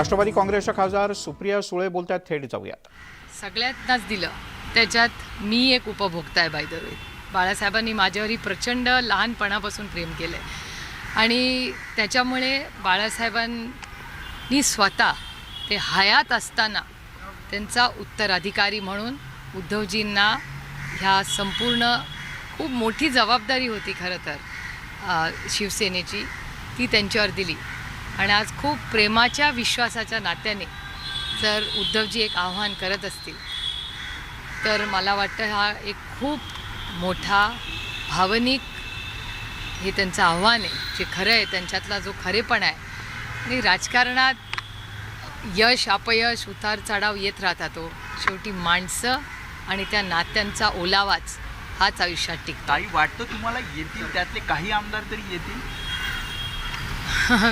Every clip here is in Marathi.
राष्ट्रवादी काँग्रेसच्या खासदार सुप्रिया सुळे बोलतात, थेट जाऊयात. सगळ्यांनाच दिलं, त्याच्यात मी एक उपभोक्ता आहे. बाय द वे, बाळासाहेबांनी माझ्यावरही प्रचंड लहानपणापासून प्रेम केलं आहे आणि त्याच्यामुळे बाळासाहेबांनी स्वतः ते हयात असताना त्यांचा उत्तराधिकारी म्हणून उद्धवजींना ह्या संपूर्ण खूप मोठी जबाबदारी होती खरं तर शिवसेनेची, ती त्यांच्यावर दिली. आणि आज खूप प्रेमाच्या विश्वासाच्या नात्याने जर उद्धवजी एक आव्हान करत असतील तर मला वाटतं हा एक खूप मोठा भावनिक हे त्यांचं आव्हान आहे, जे खरं आहे त्यांच्यातला जो खरेपण आहे. आणि राजकारणात यश अपयश उतार चढाव येत राहतात. तो शेवटी माणसं आणि त्या नात्यांचा ओलावाच हाच आयुष्यात टिकतो. काही वाटतं तुम्हाला येतील त्यातले काही आमदार तरी येतील?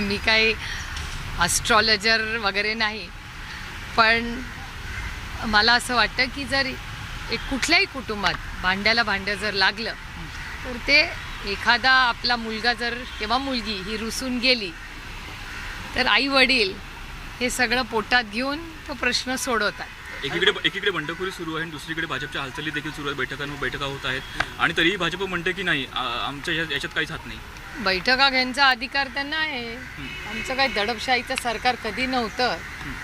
मी काही ॲस्ट्रॉलॉजर वगैरे नाही, पण मला असं वाटतं की जर एक कुठल्याही कुटुंबात भांड्याला भांडं जर लागलं तर ते एखादा आपला मुलगा जर किंवा मुलगी ही रुसून गेली तर आई वडील हे सगळं पोटात घेऊन तो प्रश्न सोडवतात. एकीकडे बंडखोरी सुरू आहे आणि दुसरीकडे भाजपच्या हालचाली देखील सुरू आहेत. बैठका होत आहेत आणि तरीही भाजप म्हणते की नाही, आमच्या याच्यात काहीच हात नाही. बैठका घ्यायचा अधिकार त्यांना आहे. आमचं काही दडपशाहीचं सरकार कधी नव्हतं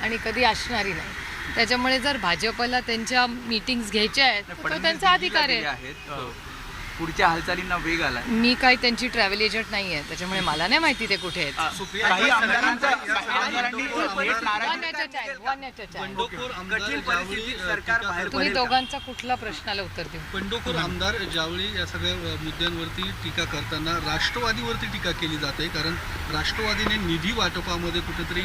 आणि कधी असणारही नाही. त्याच्यामुळे जर भाजपला त्यांच्या मीटिंग्स घ्यायच्या आहेत तर तो त्यांचा अधिकार आहे. पुढच्या हालचालींना वेग आला. मी काही त्यांची ट्रॅव्हल एजंट नाही आहे, त्याच्यामुळे मला नाही माहिती ते कुठे आहेत. काही आमदारांचा तुम्ही दोघांचा कुठला प्रश्नाला उत्तर देऊ? बंडखोर आमदार जावळी या सगळ्या मुद्द्यांवरती टीका करताना राष्ट्रवादीवरती टीका केली जाते, कारण राष्ट्रवादीने निधी वाटपामध्ये कुठेतरी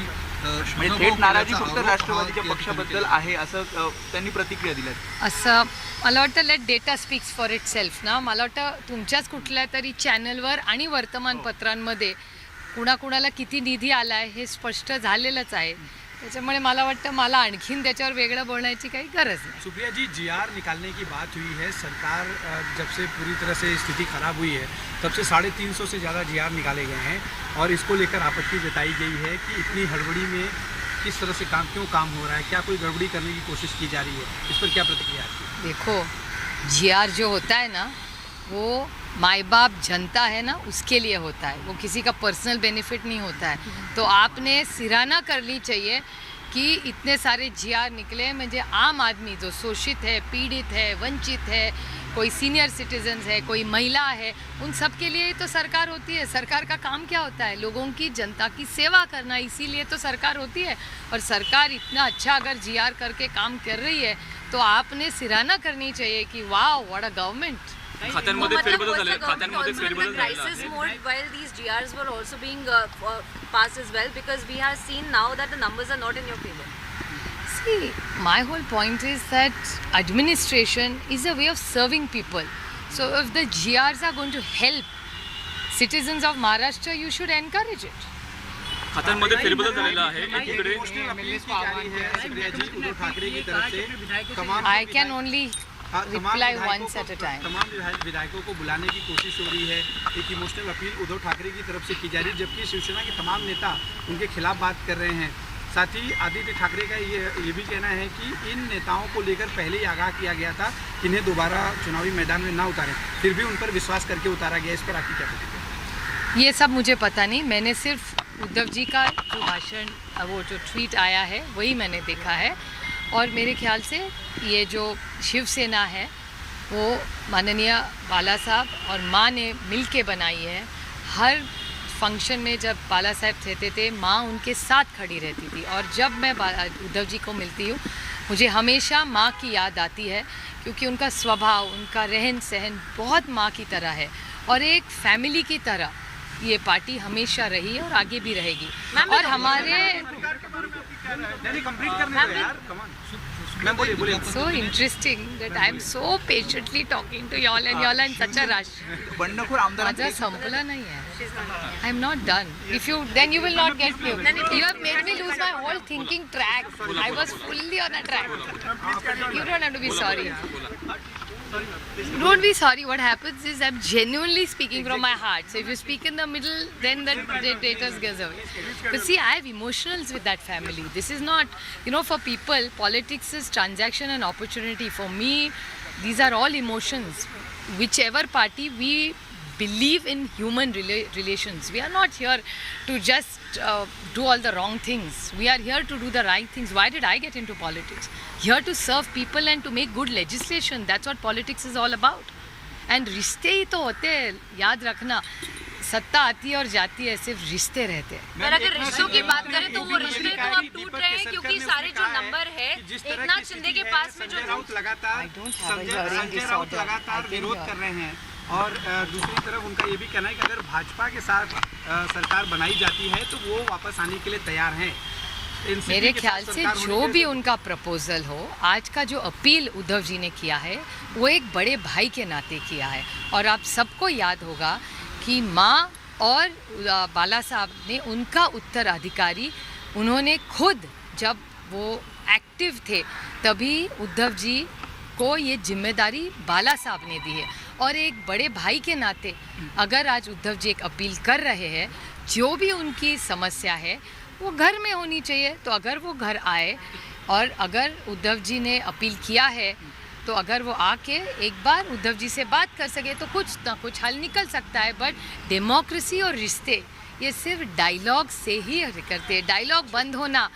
थेट नाराजी फक्त राष्ट्रवादीच्या पक्षाबद्दल आहे असं त्यांनी प्रतिक्रिया दिल्या. असं मला वाटतं let data speaks for itself ना. मला वाटतं तुमच्याच कुठल्या तरी चॅनलवर आणि वर्तमानपत्रांमध्ये कुणाकुणाला किती निधी आला आहे हे स्पष्ट झालेलंच आहे. त्याच्यामुळे मला वाटतं मला आणखीन त्याच्यावर वेगळं बोलण्याची काही गरज नाही. सुप्रिया जी, जीआर निकालने की बात हुई है. सरकार जब से पूरी तरह से स्थिति खराब हुई है तब से 350 से ज़्यादा जीआर निकाले गए हैं और इसको लेकर आपत्ति जताई गई है कि इतनी हड़बड़ी में किस तरह से क्यों काम हो रहा है, क्या कोई गड़बड़ी करने की कोशिश की जा रही है, इस पर क्या प्रतिक्रिया है? देखो, जीआर जो होता है ना वो माई बाप जनता है ना उसके लिए होता है, वो किसी का पर्सनल बेनिफिट नहीं होता है. तो आपने सिराना करनी चाहिए कि इतने सारे जीआर निकले, म्हणजे आम आदमी जो शोषित है, पीड़ित है, वंचित है, कोई सीनियर सिटीजन्स है, कोई महिला है, उन सब के लिए तो सरकार होती है. सरकार का काम क्या होता है? लोगों की, जनता की सेवा करना. इसीलिए तो सरकार होती है. और सरकार इतना अच्छा अगर जीआर करके काम कर रही है तो आपने सिराना करनी चाहिए कि वाह व्हाट अ गवर्नमेंट. खात्यांमध्ये फेरबदल झाले, खात्यांमध्ये फेरबदल crisis mode while these GRs were also being passed as well, because we have seen now that the numbers are not in your favor. See, my whole point is that administration is a way of serving people. So if the GRs are going to help citizens of Maharashtra, you should encourage it. खात्यांमध्ये फेरबदल झालेला आहे. एकीकडे उद्धव ठाकरे की तरफ से I can only reply once at a time. तमाम विधायकों को बुलाने की कोशिश हो रही है. एक इमोशनल अपील उद्धव ठाकरे की तरफ से की जा रही है, जबकि शिवसेना के तमाम नेता उनके खिलाफ बात कर रहे हैं. साथ ही आदित्य ठाकरे का ये भी कहना है कि इन नेताओं को लेकर पहले ही आगाह किया गया था कि इन्हें दोबारा चुनावी मैदान में ना उतारें, फिर भी उन पर विश्वास करके उतारा गया. इस पर आपकी क्या प्रतिक्रिया? ये सब मुझे पता नहीं. मैंने सिर्फ उद्धव जी का जो भाषण, वो जो ट्वीट आया है वही मैंने देखा है. और मेरे ख्याल से ये जो शिवसेना है वो माननीय बाला साहब और माँ ने मिल के बनाई है. हर फंक्शन में जब बाला साहब रहते थे माँ उनके साथ खड़ी रहती थी. और जब मैं उद्धव जी को मिलती हूँ मुझे हमेशा माँ की याद आती है, क्योंकि उनका स्वभाव, उनका रहन सहन बहुत माँ की तरह है. और एक फैमिली की तरह ये पार्टी हमेशा रही है और आगे भी रहेगी. और हमारे so interesting that I am so patiently talking to y'all and y'all are in such a rush. बंडखोर आमदारांचा माझा संपला नाही आहे. I am not done. If you, then you will not get me. You have made me lose my whole thinking track. I was fully on a track. You don't have to be sorry. Don't be sorry. What happens is I'm genuinely speaking from my heart. So if you speak in the middle, then the data goes away. But see, I have emotionals with that family. This is not, for people, politics is transaction and opportunity. For me, these are all emotions. Whichever party, we believe in human relations. We are not here to just do all the wrong things. We are here to do the right things. Why did I get into politics? Here to serve people and to make good legislation. That's what politics is all about. And रिश्ते ही तो होते हैं, याद रखना. सत्ता आती है और जाती है, सिर्फ रिश्ते रहते हैं. पर अगर रिश्तों की बात करें तो वो रिश्ते तो अब टूट रहे हैं क्योंकि सारे जो नंबर है एकनाथ शिंदे के पास में जो संजय राउत लगातार विरोध कर रहे हैं और दूसरी तरफ उनका ये भी कहना है कि अगर भाजपा के साथ सरकार बनाई जाती है तो वो वापस आने के लिए तैयार हैं. मेरे ख्याल से जो भी उनका प्रपोजल हो, आज का जो अपील उद्धव जी ने किया है वो एक बड़े भाई के नाते किया है. और आप सबको याद होगा कि माँ और बाला साहब ने उनका उत्तराधिकारी, उन्होंने खुद जब वो एक्टिव थे तभी उद्धव जी को ये जिम्मेदारी बाला साहब ने दी है. और एक बड़े भाई के नाते अगर आज उद्धव जी एक अपील कर रहे हैं, जो भी उनकी समस्या है वो घर में होनी चाहिए. तो अगर वो घर आए और अगर उद्धव जी ने अपील किया है तो अगर वो आके एक बार उद्धव जी से बात कर सके तो कुछ ना कुछ हल निकल सकता है. बट डेमोक्रेसी और रिश्ते ये सिर्फ डायलॉग से ही करते हैं. डायलॉग बंद होना,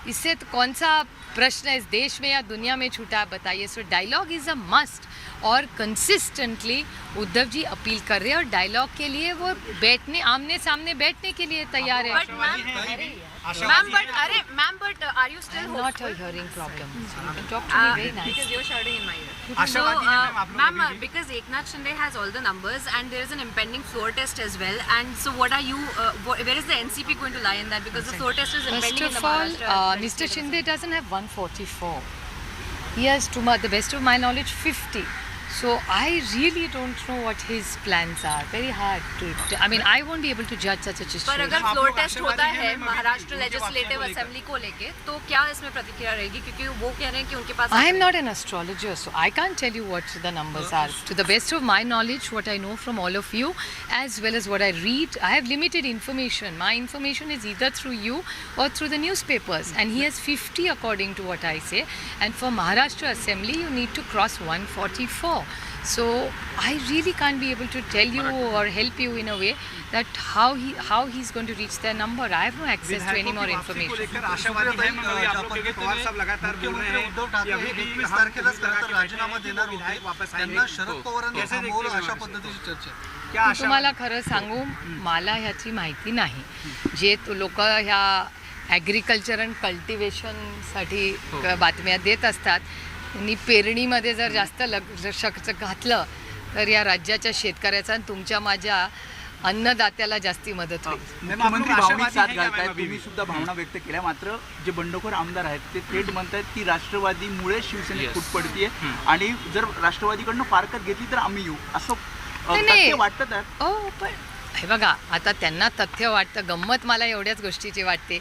इससे तो कौन सा प्रश्न इस देश में या दुनिया में छूटा है बताइए. So dialogue is a must. और कंसिस्टेंटली उद्धव जी अपील कर रहे हैं और डायलॉग के लिए वो बैठने, आमने सामने बैठने के लिए तैयार है. Ma'am, but are you still I'm not hopeful? a hearing problem. You can talk to me very nice. Because you're shouting in my ear. आशावादी हैं मैम आप लोग Ma'am, because Eknath Shinde has all the numbers and there is an impending floor test as well. And so what are you, where is the NCP going to lie in that? Because the floor test is First impending in of the all, Maharashtra. Mr. Shinde doesn't have 144. He has, to the best of my knowledge, 50. So I really don't know what his plans are. Very hard to. I mean, I won't be able to judge such a per situation. अगर आप फ्लोर लोग टेस्ट आशावादी होता हैं है मैम, महाराष्ट्र अभी लेजिस्लेटिव वापसी को असेंबली को लेके तो क्या इसमें प्रतिक्रिया रहेगी क्योंकि वो कह रहे हैं कि उनके pass I am not an astrologer, so I can't tell you what the numbers are. To the best of my knowledge, what I know from all of you, as well as what I read, I have limited information. My information is either through you or through the newspapers. And he has 50 according to what I say. And for Maharashtra Assembly, you need to cross 144. So I really can't be able to tell you or help you in a way that how he's going to reach their number. I have no access to any more को information. लेकर आशावादी हैं मैम, आप लोग क्योंकि पवार साहब लगातार बोल रहे हैं उद्धव कि ठाकरे अभी भी 21 हम तारखेलाच लगा खरं के तर राजीनामा बैठे हैं, देणार वो होते. विधायक वापस त्यांना आएंगे. शरद पवारांनी कैसे देखते थांबवलं हैं अशा मैम? पद्धतीची चर्चा आहे. क्या मी तुम्हाला खरं सांगू, मला ह्याची माहिती नाही. जे लोक ह्या ॲग्रिकल्चर अँड कल्टिवेशनसाठी बातम्या देत असतात, त्यांनी पेरणीमध्ये जर जास्त लक्ष घातलं तर या राज्याच्या शेतकऱ्याचा आणि तुमच्या माझ्या अन्नदात्याला जास्ती मदत होईल. मुख्यमंत्री आशावादी भावनिक साथ हैं क्या घालतायत. मैम तुम्ही सुद्धा भावना व्यक्त केल्या. मात्र जे बंडखोर आमदार आहेत ते थेट म्हणतायत की राष्ट्रवादीमुळे शिवसेनेत Yes. फूट पडतीये आणि जर राष्ट्रवादीकडनं फारकत घेतली तर आम्ही येऊ असं नाही. तथ्य वाटतं त्यात. हो, पण हे बघा, आता त्यांना तथ्य वाटतं. गंमत मला एवढ्याच गोष्टीची वाटते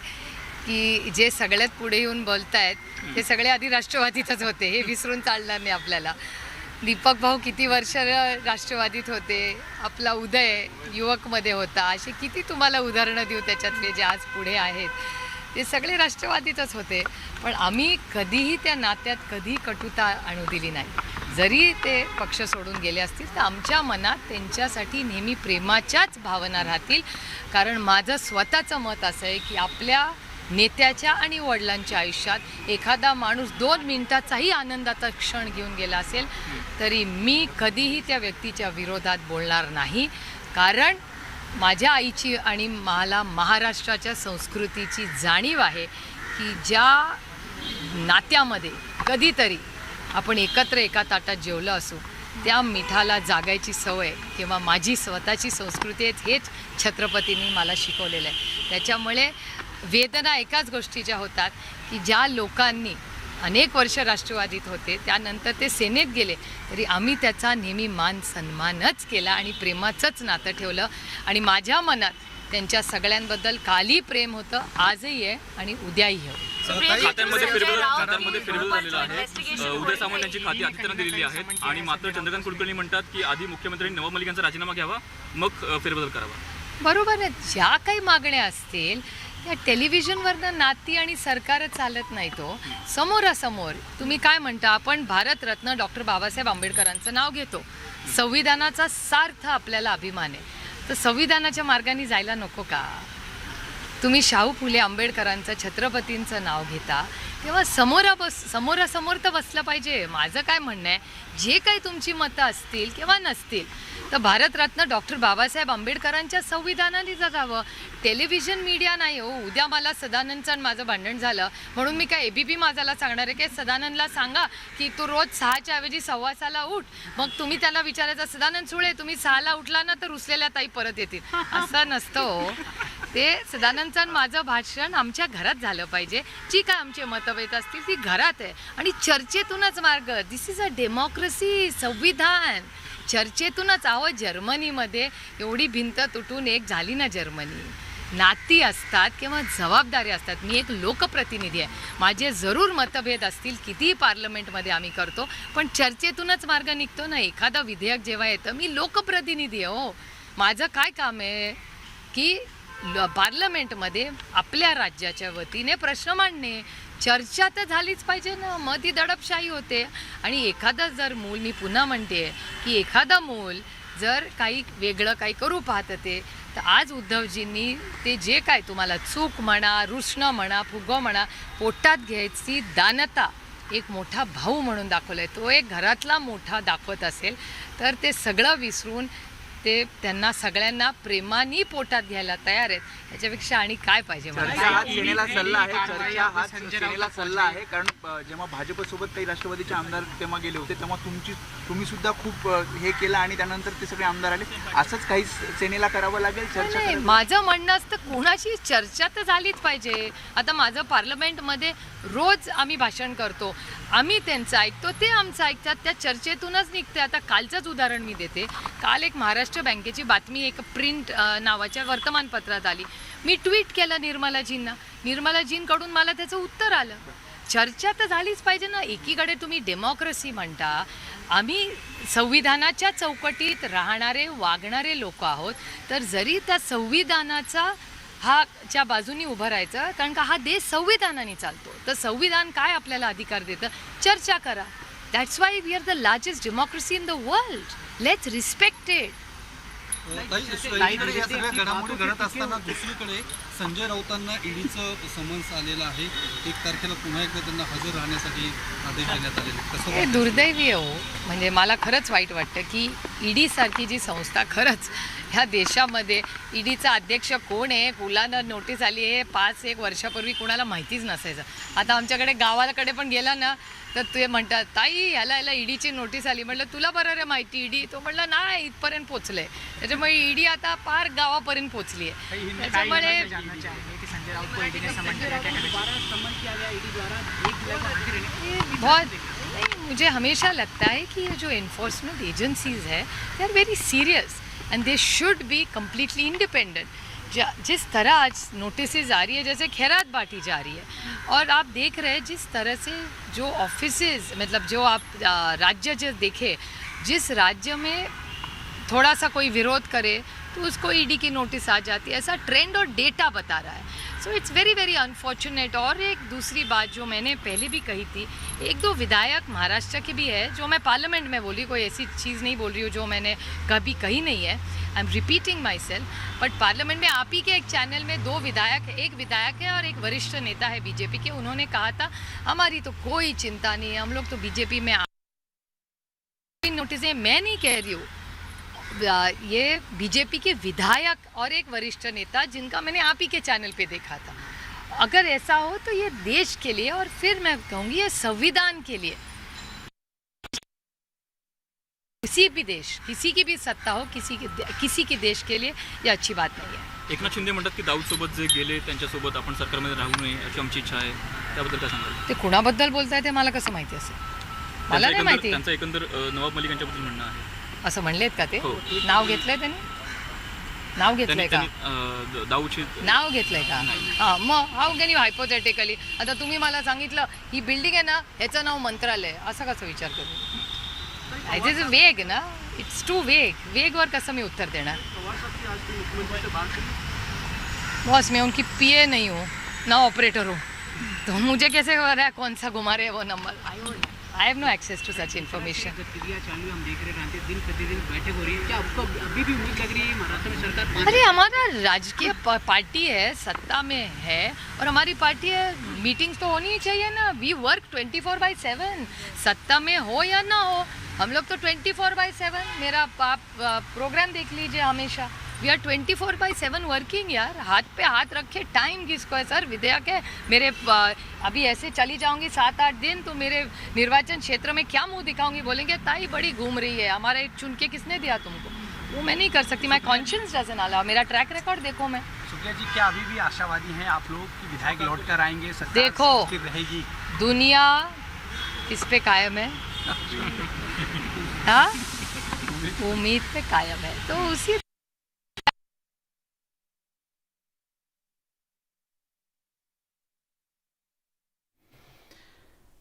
की जे सगळ्यात पुढे येऊन बोलतायत ते सगळे आधी राष्ट्रवादीतच होते. हे विसरून चालणार नाही आपल्याला. दीपक भाऊ किती वर्ष राष्ट्रवादीत होते, आपला उदय युवकमध्ये होता. असे किती तुम्हाला उदाहरणं देऊ त्याच्यातले जे आज पुढे आहेत, ते सगळे राष्ट्रवादीतच होते. पण आम्ही कधीही त्या नात्यात कधी कटुता आणू दिली नाही. जरी ते पक्ष सोडून गेले असतील तर आमच्या मनात त्यांच्यासाठी नेहमी प्रेमाच्याच भावना राहतील. कारण माझं स्वतःचं मत असं आहे की आपल्या नेत्याच्या आणि वडिलांच्या आयुष्यात एखादा माणूस 2 मिनिटाचाही आनंदाचा क्षण घेऊन गेला असेल तरी मी कधीही त्या व्यक्तीच्या विरोधात बोलणार नाही. कारण माझ्या आईची आणि मला महाराष्ट्राच्या संस्कृतीची जाणीव आहे की ज्या नात्यामध्ये कधीतरी आपण एकत्र एका ताटात जेवलं असू त्या मिठाला जागायची सवय किंवा माझी स्वतःची संस्कृती आहे, हेच छत्रपतींनी मला शिकवलेलं आहे. त्याच्यामुळे वेदना एकाच गोष्टीच्या होतात की ज्या लोकांनी अनेक वर्ष राष्ट्रवादीत होते त्यानंतर ते सेनेत गेले तरी आम्ही त्याचा नेहमी मान सन्मानच केला आणि प्रेमाचंच नातं ठेवलं. आणि माझ्या मनात त्यांच्या सगळ्यांबद्दल कालही प्रेम होतं, आजही आहे आणि उद्याही आहे. खात्यांमध्ये फेरबदल झालेला आहे. उदय सामंत यांची खाती आदित्यनं दिलेली आहेत आणि मात्र चंद्रकांत कुलकर्णी म्हणतात की आधी मुख्यमंत्र्यांनी नवाब मलिक यांचा राजीनामा घ्यावा, मग फेरबदल करावा. बरोबर आहे. ज्या काही मागण्या असतील त्या टेलिव्हिजनवरनं नाती आणि सरकार चालत नाही. तो समोरासमोर तुम्ही काय म्हणता, आपण भारतरत्न डॉक्टर बाबासाहेब आंबेडकरांचं नाव घेतो, संविधानाचा सार्थ आपल्याला अभिमान आहे, तर संविधानाच्या मार्गाने जायला नको का? तुम्ही शाहू फुले आंबेडकरांचं छत्रपतींचं नाव घेता तेव्हा समोरासमोर तर बसलं पाहिजे. माझं काय म्हणणं आहे, जे काही तुमची मतं असतील किंवा नसतील तर भारतरत्न डॉक्टर बाबासाहेब आंबेडकरांच्या संविधानाने जगावं. टेलिव्हिजन मीडिया नाही हो. उद्या मला सदानंदचं आणि माझं भांडण झालं म्हणून मी काय ABP माझाला सांगणार आहे की सदानंदला सांगा की तू रोज 6च्या ऐवजी 6:15ला उठ. मग तुम्ही त्याला विचारायचं, सदानंद सुळे तुम्ही 6ला उठला ना तर रुसलेल्या ताई परत येतील. असं नसतं हो. ते सदानंदचं आणि माझं भाषण आमच्या घरात झालं पाहिजे. जी काय आमचे मतभेद असतील ती घरात आहे आणि चर्चेतूनच मार्ग. दिस इज अ डेमोक्रेसी. संविधान चर्चेतूनच. जर्मनीमध्ये एवढी भिंत तुटून एक झाली ना जर्मनी. नाती असतात किंवा जबाबदारी असतात. मी एक लोकप्रतिनिधी आहे, माझे जरूर मतभेद असतील, कितीही पार्लमेंटमध्ये आम्ही करतो, पण चर्चेतूनच मार्ग निघतो ना. एखादं विधेयक जेव्हा येतं, मी लोकप्रतिनिधी आहे हो. माझं काय काम आहे की पार्लमेंटमध्ये आपल्या राज्याच्या वतीने प्रश्न मांडणे. चर्चा तर झालीच पाहिजे ना, मग ती दडपशाही होते. आणि एखादं जर मूल, मी पुन्हा म्हणते की एखादं मूल जर काही वेगळं काही करू पाहतं ते, तर आज उद्धवजींनी ते जे काय तुम्हाला चूक म्हणा, रुसणं म्हणा, फुगं म्हणा, पोटात घ्यायची दानता एक मोठा भाऊ म्हणून दाखवलं आहे. तो एक घरातला मोठा दाखवत असेल तर ते सगळं विसरून ते त्यांना सगळ्यांना प्रेमाने पोटात घ्यायला तयार आहेत. याच्यापेक्षा आणि काय पाहिजे मला? चर्चा हा सेनेला सल्ला आहे. चर्चा हा सेनेला सल्ला आहे. कारण जेव्हा भाजपसोबत काही राष्ट्रवादीचे आमदार तेव्हा गेले होते तेव्हा तुम्ही सुद्धा खूप हे केलं आणि त्यानंतर ते सगळे आमदार आले. असंच काही सेनेला करावं लागेल. चर्चा नाही, माझं म्हणणं असतं कोणाशी चर्चा तर झालीच पाहिजे. आता माझं पार्लमेंटमध्ये रोज आम्ही भाषण करतो, आम्ही त्यांचं ऐकतो, ते आमचं ऐकतात, त्या चर्चेतूनच निघते. आता कालचंच उदाहरण मी देते. काल एक महाराष्ट्र बँकेची बातमी एक प्रिंट नावाच्या वर्तमानपत्रात आली. मी ट्विट केलं निर्मलाजींकडून मला त्याचं उत्तर आलं. चर्चा तर झालीच पाहिजे ना. एकीकडे तुम्ही डेमोक्रेसी म्हणता, आम्ही संविधानाच्या चौकटीत राहणारे वागणारे लोक आहोत, तर जरी त्या संविधानाचा च्या बाजूनी उभं राहायचं, कारण का हा देश संविधानाने चालतो. तर संविधान काय आपल्याला अधिकार देतं? चर्चा करा. That's why we are the largest democracy in the world. Let's respect it. एकीकडे या सगळ्या घडामोडी घडत असताना दुसरीकडे संजय राऊतांना ईडीचं समन्स आलेलं आहे. 1 तारखेला पुन्हा एकदा त्यांना हजर राहण्यासाठी आदेश देण्यात आलेले. कसं हे दुर्दैवी हो. म्हणजे मला खरंच वाईट वाटतं की ईडी सारखी जी संस्था, खरंच ह्या देशामध्ये ईडीचा अध्यक्ष कोण आहे, कुणाला नोटीस आली आहे 5-1 वर्षापूर्वी कुणाला माहितीच नसायचं. आता आमच्याकडे गावाकडे पण गेला ना तर ते म्हणतात, ताई ह्याला ईडीची नोटीस आली. म्हटलं तुला बरं रे माहिती ईडी? तो म्हटलं नाही, इथपर्यंत पोचलंय. त्याच्यामुळे ईडी आता पार गावापर्यंत पोचली आहे. त्याच्यामुळे मुझे हमेशा लगता है कि ये जो इन्फोर्समेंट एजेंसीज़ है they are very serious and they should be completely independent. जिस तरह आज नोटिसेज आ रही है, जैसे खैरात बांटी जा रही है, और आप देख रहे हैं जिस तरह से जो ऑफिसेज, मतलब जो आप राज्य जो देखे, जिस राज्य में थोड़ा सा कोई विरोध करे तो उसको ईडी की नोटिस आ जाती है. ऐसा ट्रेंड और डेटा बता रहा है. So it's very very unfortunate. और एक दूसरी बात जो मैंने पहले भी कही थी, 1-2 विधायक महाराष्ट्र के भी है जो मैं पार्लियामेंट में बोली, कोई ऐसी चीज़ नहीं बोल रही हूँ जो मैंने कभी कही नहीं है. I am repeating my self. But parliament में आप ही के एक चैनल में 2 विधायक है, एक विधायक है और एक वरिष्ठ नेता है बीजेपी के. उन्होंने कहा था हमारी तो कोई चिंता नहीं है, हम लोग तो बीजेपी में नोटिस है. मैं नहीं कह रही हूँ, ये बीजेपी के विधायक और एक वरिष्ठ नेता जिनका मैंने आप ही के चैनल पे देखा था. अगर ऐसा हो तो ये देश के लिए, और फिर मैं कहूँगी ये संविधान के लिए, किसी भी देश, किसी की भी सत्ता हो, किसी के देश के लिए ये अच्छी बात नहीं है. एकनाथ शिंदे म्हणतात की दाऊद सोबत जे गेले त्यांच्यासोबत आपण सरकारमध्ये राहू नये अशी आमची इच्छा आहे. त्याबद्दल काय सांगाल? ते कुणाबद्दल बोलताय ते मला कसं माहिती असेल? मला नाही माहिती. त्यांचं एकंदर नवाब मलिक यांच्याबद्दल म्हणणं आहे. असं म्हणलेत का ते? हो. नाव घेतलंय त्यांनी? नाव घेतलंय का? दाऊदची नाव घेतलंय का? हां, मग हाऊ कॅन यू हायपोथेटिकली, आता तुम्ही मला सांगितलं ही बिल्डिंग आहे ना, ह्याचं नाव मंत्रालय, असा कसा विचार करू? इट इज वेग ना, इट्स टू वेगवर कसं मी उत्तर देणार? बॉस, मैं उनकी पीए नहीं हूँ ना ऑपरेटर हूँ, तो मुझे कैसे हो रहा है कौन सा घुमा रहे हैं वो number? I have no access to such information. गतिविधियां चालू है, हम देख रहे हैं दिन प्रतिदिन बैठक हो रही है, क्या आपको अभी भी उम्मीद लग रही है महाराष्ट्र में सरकार? अरे हमारा राजकीय पार्टी है, सत्ता में है, और हमारी पार्टी है, मीटिंग्स तो होनी ही चाहिए ना। वी वर्क 24/7, सत्ता में हो या ना हो, हम लोग तो 24/7, मेरा प्रोग्राम देख लीजिए हमेशा, वी आर 24/7 वर्किंग यार। हाथ पे हाथ रखे टाइम किसको है सर? विधेयक है मेरे, अभी ऐसे चली जाऊंगी 7-8 दिन तो मेरे निर्वाचन क्षेत्र में क्या मुंह दिखाऊंगी? बोलेंगे ताई बड़ी घूम रही है, हमारा चुन के किसने दिया तुमको? वो मैं नहीं कर सकती, माई कॉन्शियस डजंट अलाउ। मेरा ट्रैक रिकॉर्ड देखो। मैं सुप्रिया जी, क्या अभी भी आशावादी हैं आप लोग कि विधायक लौट कर आएंगे, सरकार देखो, स्थिर रहेगी? दुनिया किस पे कायम है? हाँ, उम्मीद पे कायम है, तो उसी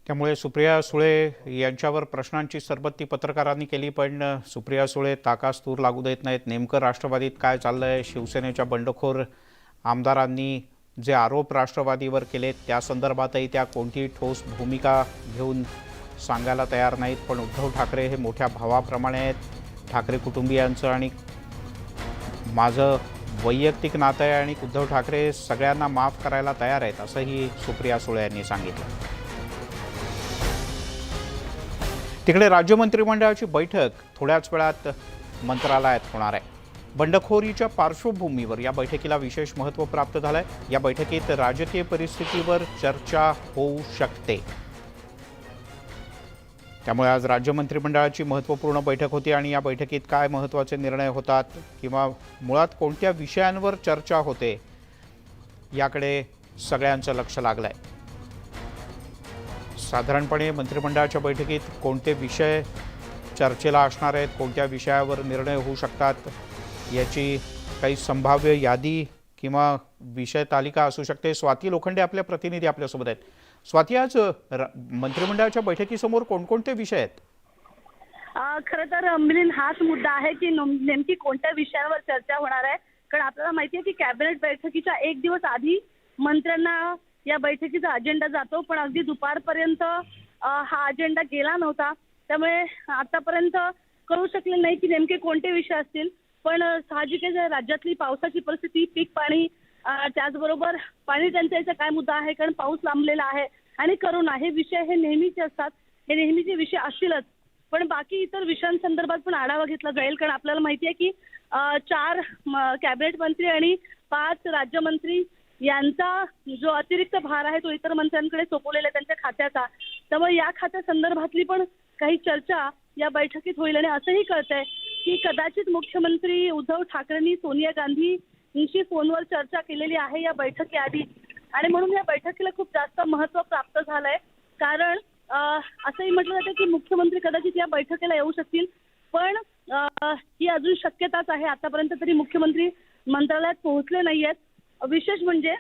त्यामुळे सुप्रिया सुळे यांच्यावर प्रश्नांची सरबत्ती पत्रकारांनी केली, पण सुप्रिया सुळे ताकास तूर लागू देत नाहीत. नेमकं राष्ट्रवादीत काय चाललंय? शिवसेनेच्या बंडखोर आमदारांनी जे आरोप राष्ट्रवादीवर केलेत त्या संदर्भातही त्या कोणतीही ठोस भूमिका घेऊन सांगायला तयार नाहीत. पण उद्धव ठाकरे हे मोठ्या भावाप्रमाणे आहेत. ठाकरे कुटुंबियांचं आणि माझं वैयक्तिक नातं आहे आणि उद्धव ठाकरे सगळ्यांना माफ करायला तयार आहेत, असंही सुप्रिया सुळे यांनी सांगितलं. तिकडे राज्य मंत्रिमंडळाची बैठक थोड्याच वेळात मंत्रालयात होणार आहे. बंडखोरीच्या पार्श्वभूमीवर या बैठकीला विशेष महत्त्व प्राप्त झालं आहे. या बैठकीत राजकीय परिस्थितीवर चर्चा होऊ शकते. त्यामुळे आज राज्य मंत्रिमंडळाची महत्त्वपूर्ण बैठक होती आणि या बैठकीत काय महत्त्वाचे निर्णय होतात किंवा मुळात कोणत्या विषयांवर चर्चा होते याकडे सगळ्यांचं लक्ष लागलं आहे. साधारणपणे मंत्रिमंडळाच्या बैठकीत कोणते विषय चर्चेला असणार आहेत, कोणत्या विषयावर निर्णय होऊ शकतात याची काही संभाव्य यादी किंवा विषय तालिका असू शकते. स्वाती लोखंडे आपल्या प्रतिनिधी आपल्यासोबत आहेत. स्वाती, आज मंत्रिमंडळाच्या बैठकीसमोर कोणकोणते विषय आहेत? खरं तर मिलिंद, हाच मुद्दा आहे की नेमकी कोणत्या विषयांवर चर्चा होणार आहे. कारण आपल्याला माहिती आहे की कॅबिनेट बैठकीच्या एक दिवस आधी मंत्र्यांना या बैठकीचा अजेंडा जातो, पण अगदी दुपारपर्यंत हा अजेंडा गेला नव्हता. त्यामुळे आतापर्यंत कळू शकले नाही की नेमके कोणते विषय असतील. पण साहजिकच राज्यातली पावसाची परिस्थिती, पीक पाणी, त्याचबरोबर पाणी टंचाईचा काय मुद्दा आहे, कारण पाऊस लांबलेला आहे, आणि करोना, हे विषय हे नेहमीचे असतात, हे नेहमीचे विषय असतीलच. पण बाकी इतर विषयांसंदर्भात पण आढावा घेतला जाईल. कारण आपल्याला माहिती आहे की 4 कॅबिनेट मंत्री आणि 5 राज्यमंत्री यांचा जो अतिरिक्त भार आहे तो इतर मंत्र्यांकडे सोपवलेला आहे त्यांच्या खात्याचा. त्यामुळे या खात्यासंदर्भातली पण काही चर्चा या बैठकीत होईल. आणि असंही कळतंय की कदाचित मुख्यमंत्री उद्धव ठाकरेंनी सोनिया गांधींशी फोनवर चर्चा केलेली आहे या बैठकीआधी, आणि म्हणून या बैठकीला खूप जास्त महत्त्व प्राप्त झालंय. कारण असंही म्हटलं जातं की मुख्यमंत्री कदाचित या बैठकीला येऊ शकतील, पण ही अजून शक्यताच आहे. आतापर्यंत तरी मुख्यमंत्री मंत्रालयात पोहोचले नाहीयेत. विशेष म्हणजे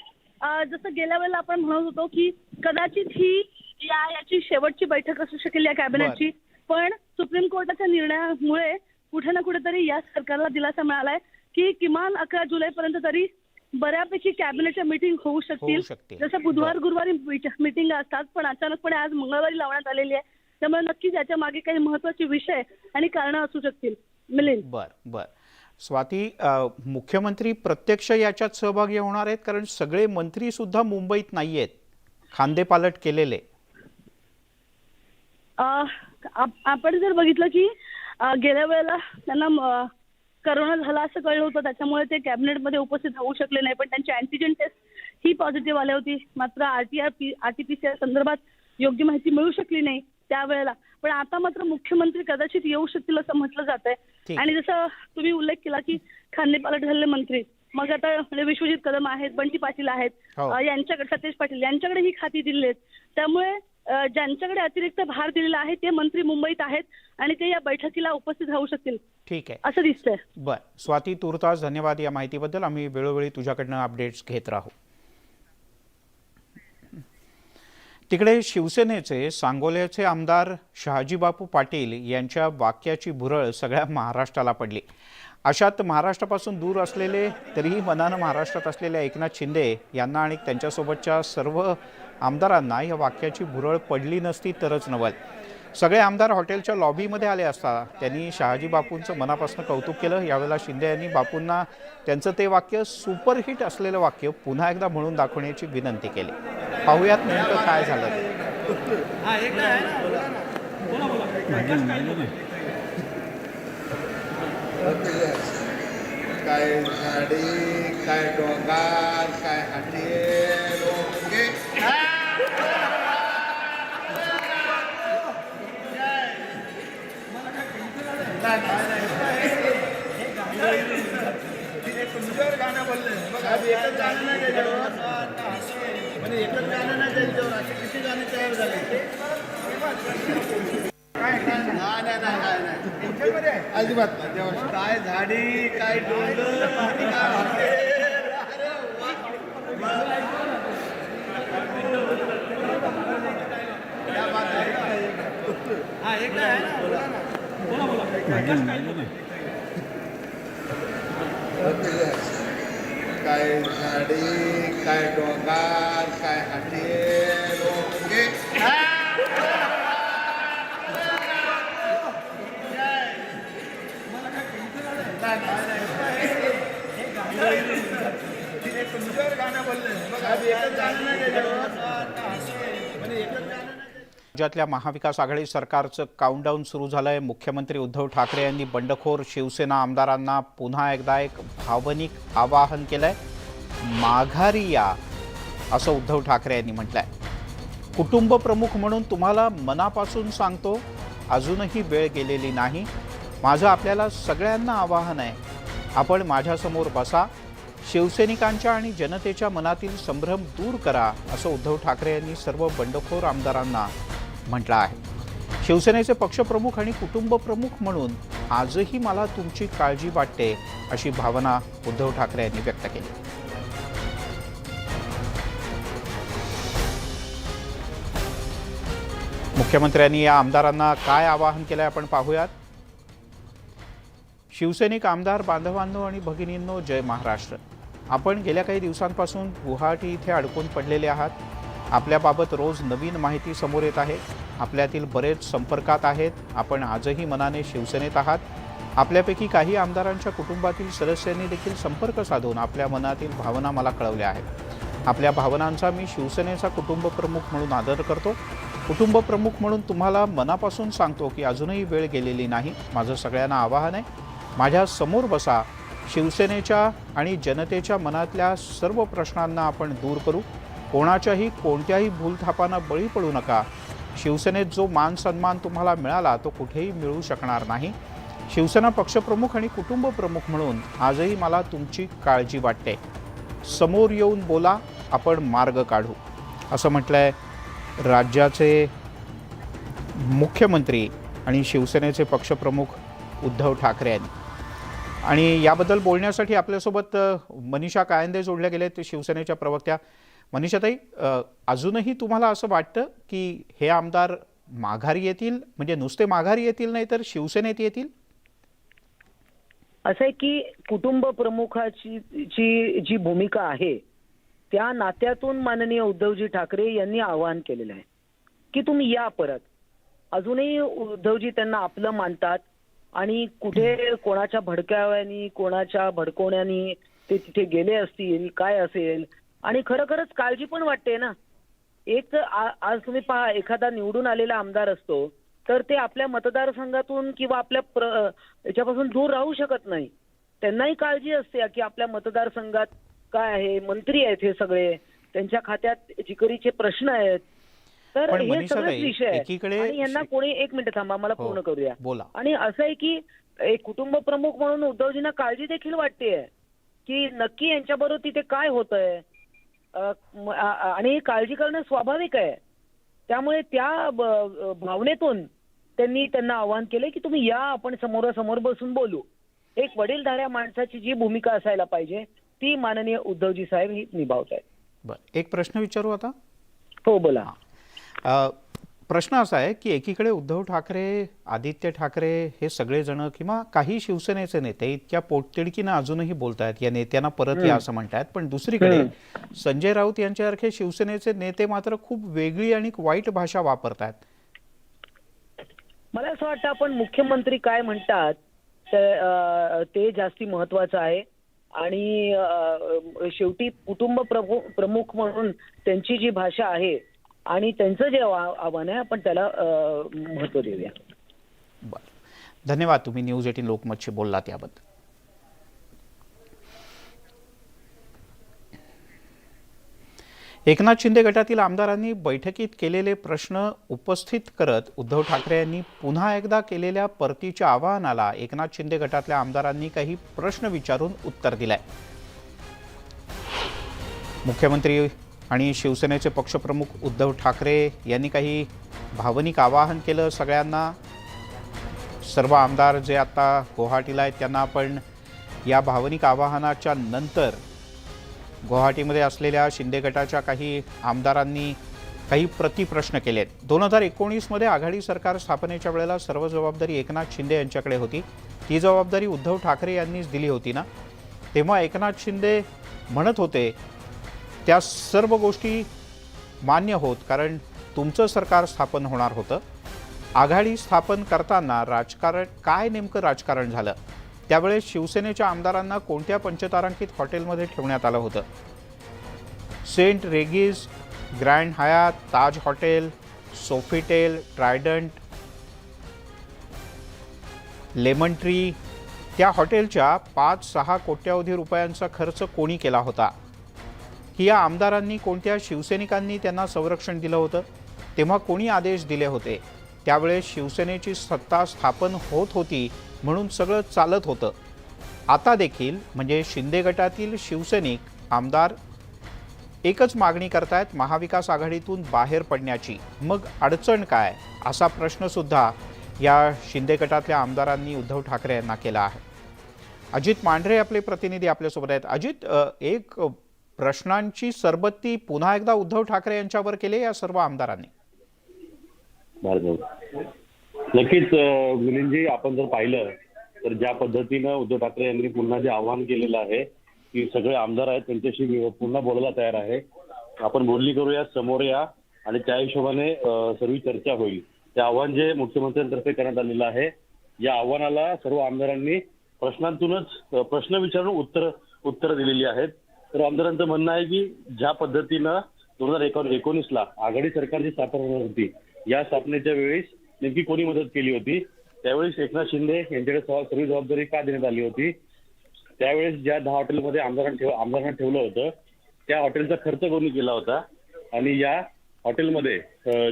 जसं गेल्या वेळेला आपण म्हणत होतो की कदाचित ही याची शेवटची बैठक असू शकेल या कॅबिनेटची, पण सुप्रीम कोर्टाच्या निर्णयामुळे कुठे ना कुठेतरी या सरकारला दिलासा मिळालाय की किमान 11 जुलैपर्यंत तरी बऱ्यापैकी कॅबिनेटच्या मीटिंग होऊ शकतील. जसं बुधवार गुरुवारी मीटिंग असतात, पण अचानकपणे आज मंगळवारी लावण्यात आलेली आहे. त्यामुळे नक्कीच याच्या मागे काही महत्त्वाचे विषय आणि कारणं असू शकतील. मिलिंद. बर स्वाती, मुख्यमंत्री प्रत्यक्ष याच्यात सहभागी होणार आहेत? कारण सगळे मंत्री सुद्धा मुंबईत नाहीयेत, खांदेपालट केलेले. आपण जर बघितलं की गेल्या वेळेला त्यांना करोना झाला असं कळलं होतं, त्याच्यामुळे ते कॅबिनेटमध्ये उपस्थित होऊ शकले नाही. पण त्यांची अँटीजेन टेस्ट ही पॉझिटिव्ह आली होती. मात्र RT-PCR संदर्भात योग्य माहिती मिळू शकली नाही त्यावेळेला. पण आता मात्र मुख्यमंत्री कदाचित येऊ शकतील असं म्हटलं जात आहे. आणि जसं तुम्ही उल्लेख केला की खांदेपालट झालेले मंत्री, मग आता विश्वजित कदम आहेत, बंटी पाटील आहेत, यांच्याकडे सतेज पाटील यांच्याकडे ही खाती दिली आहेत. त्यामुळे ज्यांच्याकडे अतिरिक्त भार दिलेला आहे ते मंत्री मुंबईत आहेत आणि ते या बैठकीला उपस्थित राहू शकतील ठीक आहे, असं दिसतंय. बरं स्वाती, तूर्तास धन्यवाद या माहितीबद्दल. आम्ही वेळोवेळी तुझ्याकडनं अपडेट्स घेत राहू. तिकडे शिवसेनेचे सांगोल्याचे आमदार शहाजीबापू पाटील यांच्या वाक्याची भुरळ सगळ्या महाराष्ट्राला पडली. अशात महाराष्ट्रापासून दूर असलेले तरीही मनानं महाराष्ट्रात असलेले एकनाथ शिंदे यांना आणि त्यांच्यासोबतच्या सर्व आमदारांना या वाक्याची भुरळ पडली नसती तरच नवल. सगळे आमदार हॉटेलच्या लॉबीमध्ये आले असता त्यांनी शहाजी बापूंचं मनापासून कौतुक केलं. यावेळेला शिंदे यांनी बापूंना त्यांचं ते वाक्य सुपरहिट असलेलं वाक्य पुन्हा एकदा म्हणून दाखवण्याची विनंती केली. पाहूयात नेमकं काय झालं ते. काय झाडी, काय डोंगर, काय हॉटेल, ओके. तुमच्यावर गाणं बोलले बघा, एकच गाणं नाही त्याच्यावर, म्हणजे एकच गाणं नाही त्याच्यावर, असे किती गाणे तयार झाले. अजिबात काय झाडी, काय डोंगर, काय हॉटेल. काय झाडी, काय डोंगर, काय हॉटेल, ओके. तुमच्यावर गाणं बोलले बघा, एकच गाणं नाही त्याच्यावर, म्हणजे एकच गाणं. राज्यातल्या महाविकास आघाडी सरकारचं काउंटडाऊन सुरू झालंय. मुख्यमंत्री उद्धव ठाकरे यांनी बंडखोर शिवसेना आमदारांना पुन्हा एकदा एक भावनिक आवाहन केलंय. माघारी या असं उद्धव ठाकरे यांनी म्हटलंय. कुटुंब प्रमुख म्हणून तुम्हाला मनापासून सांगतो, अजूनही वेळ गेलेली नाही. माझं आपल्याला सगळ्यांना आवाहन आहे, आपण माझ्यासमोर बसा, शिवसैनिकांच्या आणि जनतेच्या मनातील संभ्रम दूर करा असं उद्धव ठाकरे यांनी सर्व बंडखोर आमदारांना म्हटलं आहे. शिवसेनेचे पक्षप्रमुख आणि कुटुंब प्रमुख म्हणून आजही मला तुमची काळजी वाटते अशी भावना उद्धव ठाकरे यांनी व्यक्त केली. मुख्यमंत्र्यांनी या आमदारांना काय आवाहन केलंय आपण पाहूयात. शिवसैनिक आमदार बांधवांनो आणि भगिनींनो, जय महाराष्ट्र. आपण गेल्या काही दिवसांपासून गुवाहाटी इथे अडकून पडलेले आहात. आपल्याबाबत रोज नवीन माहिती समोर येत आहे. आपल्यातील बरेच संपर्कात आहेत. आपण आजही मनाने शिवसेनेत आहात. आपल्यापैकी काही आमदारांच्या कुटुंबातील सदस्यांनी देखील संपर्क साधून आपल्या मनातील भावना मला कळवल्या आहेत. आपल्या भावनांचा मी शिवसेनेचा कुटुंब प्रमुख म्हणून आदर करतो. कुटुंब प्रमुख म्हणून तुम्हाला मनापासून सांगतो की अजूनही वेळ गेलेली नाही. माझं सगळ्यांना आवाहन आहे, माझ्या समोर बसा, शिवसेनेच्या आणि जनतेच्या मनातल्या सर्व प्रश्नांना आपण दूर करू. कोणाच्याही कोणत्याही भूलथापांना बळी पडू नका. शिवसेनेत जो मान सन्मान तुम्हाला मिळाला तो कुठेही मिळू शकणार नाही. शिवसेना पक्षप्रमुख आणि कुटुंब प्रमुख म्हणून आजही मला तुमची काळजी वाटते. समोर येऊन बोला, आपण मार्ग काढू असं म्हटलंय राज्याचे मुख्यमंत्री आणि शिवसेनेचे पक्षप्रमुख उद्धव ठाकरे यांनी. आणि याबद्दल बोलण्यासाठी आपल्यासोबत मनीषा कायंदे जोडल्या गेले ते शिवसेनेच्या प्रवक्त्या. मनीषाताई, अजूनही तुम्हाला असं वाटतं की हे आमदार माघारी येतील, म्हणजे नुसते माघारी येतील नाही तर शिवसेनेत येतील? असं आहे की कुटुंब प्रमुखाची जी भूमिका आहे त्या नात्यातून माननीय उद्धवजी ठाकरे यांनी आवाहन केलेलं आहे की तुम्ही या परत. अजूनही उद्धवजी त्यांना आपलं मानतात आणि कुठे कोणाच्या भडकाव्यानी कोणाच्या भडकवण्यानी ते तिथे गेले असतील काय असेल. आणि खरंच काळजी पण वाटते ना. एक आज तुम्ही पहा, एखादा निवडून आलेला आमदार असतो तर ते आपल्या मतदारसंघातून किंवा आपल्या याच्यापासून दूर राहू शकत नाही. त्यांनाही काळजी असते की आपल्या मतदारसंघात काय आहे, मंत्री आहेत हे सगळे, त्यांच्या खात्यात जिकरीचे प्रश्न आहेत. तर हे सगळेच विषय आहेत आणि यांना कोणी, एक मिनिट थांबा मला पूर्ण करूया. आणि असं आहे की एक कुटुंब प्रमुख म्हणून उद्धवजींना काळजी देखील वाटते की नक्की यांच्याबरोबर तिथे काय होतंय आणि काळजी करणं स्वाभाविक आहे. त्यामुळे त्या भावनेतून त्यांनी त्यांना आवाहन केलं की तुम्ही या, आपण समोरासमोर बसून बोलू. एक वडीलधाऱ्या माणसाची जी भूमिका असायला पाहिजे ती माननीय उद्धवजी साहेब ही निभावत आहेत. बरं, एक प्रश्न विचारू आता. हो, बोला. प्रश्न असा आहे की एकीकडे उद्धव ठाकरे, आदित्य ठाकरे हे सगळेजण किंवा काही शिवसेनेचे नेते इतक्या पोटतिडकीनं अजूनही बोलतायत, या नेत्यांना परत या असं म्हणतायत, पण दुसरीकडे संजय राऊत यांच्यासारखे शिवसेनेचे नेते मात्र खूप वेगळी आणि वाईट भाषा वापरतायत. मला असं वाटतं आपण मुख्यमंत्री काय म्हणतात ते जास्ती महत्वाचं आहे. आणि शेवटी कुटुंब प्रमुख म्हणून त्यांची जी भाषा आहे आणि त्यांचं जे आव्हान आहे आपण त्याला महत्त्व देऊया. बरं, धन्यवाद. तुम्ही न्यूज 18 लोकमतशी बोललात याबद्दल. एकनाथ शिंदे गटातील आमदारांनी बैठकीत केलेले प्रश्न उपस्थित करत उद्धव ठाकरे यांनी पुन्हा एकदा केलेल्या परतीच्या आवाहनाला एकनाथ शिंदे गटातल्या आमदारांनी काही प्रश्न विचारून उत्तर दिलंय. मुख्यमंत्री आणि शिवसेनेचे पक्षप्रमुख उद्धव ठाकरे यांनी काही भावनिक आवाहन केलं सगळ्यांना. सर्व आमदार जे आता गुवाहाटीला आहेत त्यांना आपण या भावनिक आवाहनाच्या नंतर गुवाहाटीमध्ये असलेल्या शिंदे गटाच्या काही आमदारांनी काही प्रतिप्रश्न केलेत. 2019मध्ये आघाडी सरकार स्थापनेच्या वेळेला सर्व जबाबदारी एकनाथ शिंदे यांच्याकडे होती. ती जबाबदारी उद्धव ठाकरे यांनीच दिली होती ना. तेव्हा एकनाथ शिंदे म्हणत होते त्या सर्व गोष्टी मान्य होत, कारण तुमचं सरकार स्थापन होणार होतं. आघाडी स्थापन करताना राजकारण काय नेमकं राजकारण झालं, त्यावेळेस शिवसेनेच्या आमदारांना कोणत्या पंचतारांकित हॉटेलमध्ये ठेवण्यात आलं होतं. St Regis, Grand Hyatt, Taj hotel, Sofitel, Trident, Lemon Tree, त्या हॉटेलच्या 5-6 कोट्यावधी रुपयांचा खर्च कोणी केला होता, की या आमदारांनी कोणत्या शिवसैनिकांनी त्यांना संरक्षण दिलं होतं, तेव्हा कोणी आदेश दिले होते, त्यावेळेस शिवसेनेची सत्ता स्थापन होत होती म्हणून सगळं चालत होतं. आता देखील म्हणजे शिंदे गटातील शिवसैनिक आमदार एकच मागणी करतायत, महाविकास आघाडीतून बाहेर पडण्याची. मग अडचण काय, असा प्रश्नसुद्धा या शिंदे गटातल्या आमदारांनी उद्धव ठाकरे यांना केला आहे. अजित मांढरे आपले प्रतिनिधी आपल्यासोबत आहेत. अजित, एक प्रश्नांची सरबत्ती पुन्हा एकदा उद्धव ठाकरे यांच्यावर केली या सर्व आमदारांनी. नक्कीच मिलिंदजी, आपण जर पाहिलं तर ज्या पद्धतीनं उद्धव ठाकरे यांनी पुन्हा जे आवाहन केलेलं आहे की सगळे आमदार आहेत त्यांच्याशी पुन्हा बोलायला तयार आहे, आपण बोलणी करूया, समोर या आणि त्या हिशोबाने सर्व चर्चा होईल. ते आव्हान जे मुख्यमंत्र्यांतर्फे करण्यात आलेलं आहे, या आव्हानाला सर्व आमदारांनी प्रश्नांतूनच प्रश्न विचारून उत्तर दिलेली आहेत. तर आमदारांचं म्हणणं आहे की ज्या पद्धतीनं 2019ला आघाडी सरकारची स्थापना होणार होती, या स्थापनेच्या वेळेस नेमकी कोणी मदत केली होती, त्यावेळेस एकनाथ शिंदे यांच्याकडे सर्व जबाबदारी का देण्यात आली होती, त्यावेळेस ज्या 10 हॉटेलमध्ये आमदारांना ठेवलं होतं त्या हॉटेलचा खर्च कोणी केला होता, आणि या हॉटेलमध्ये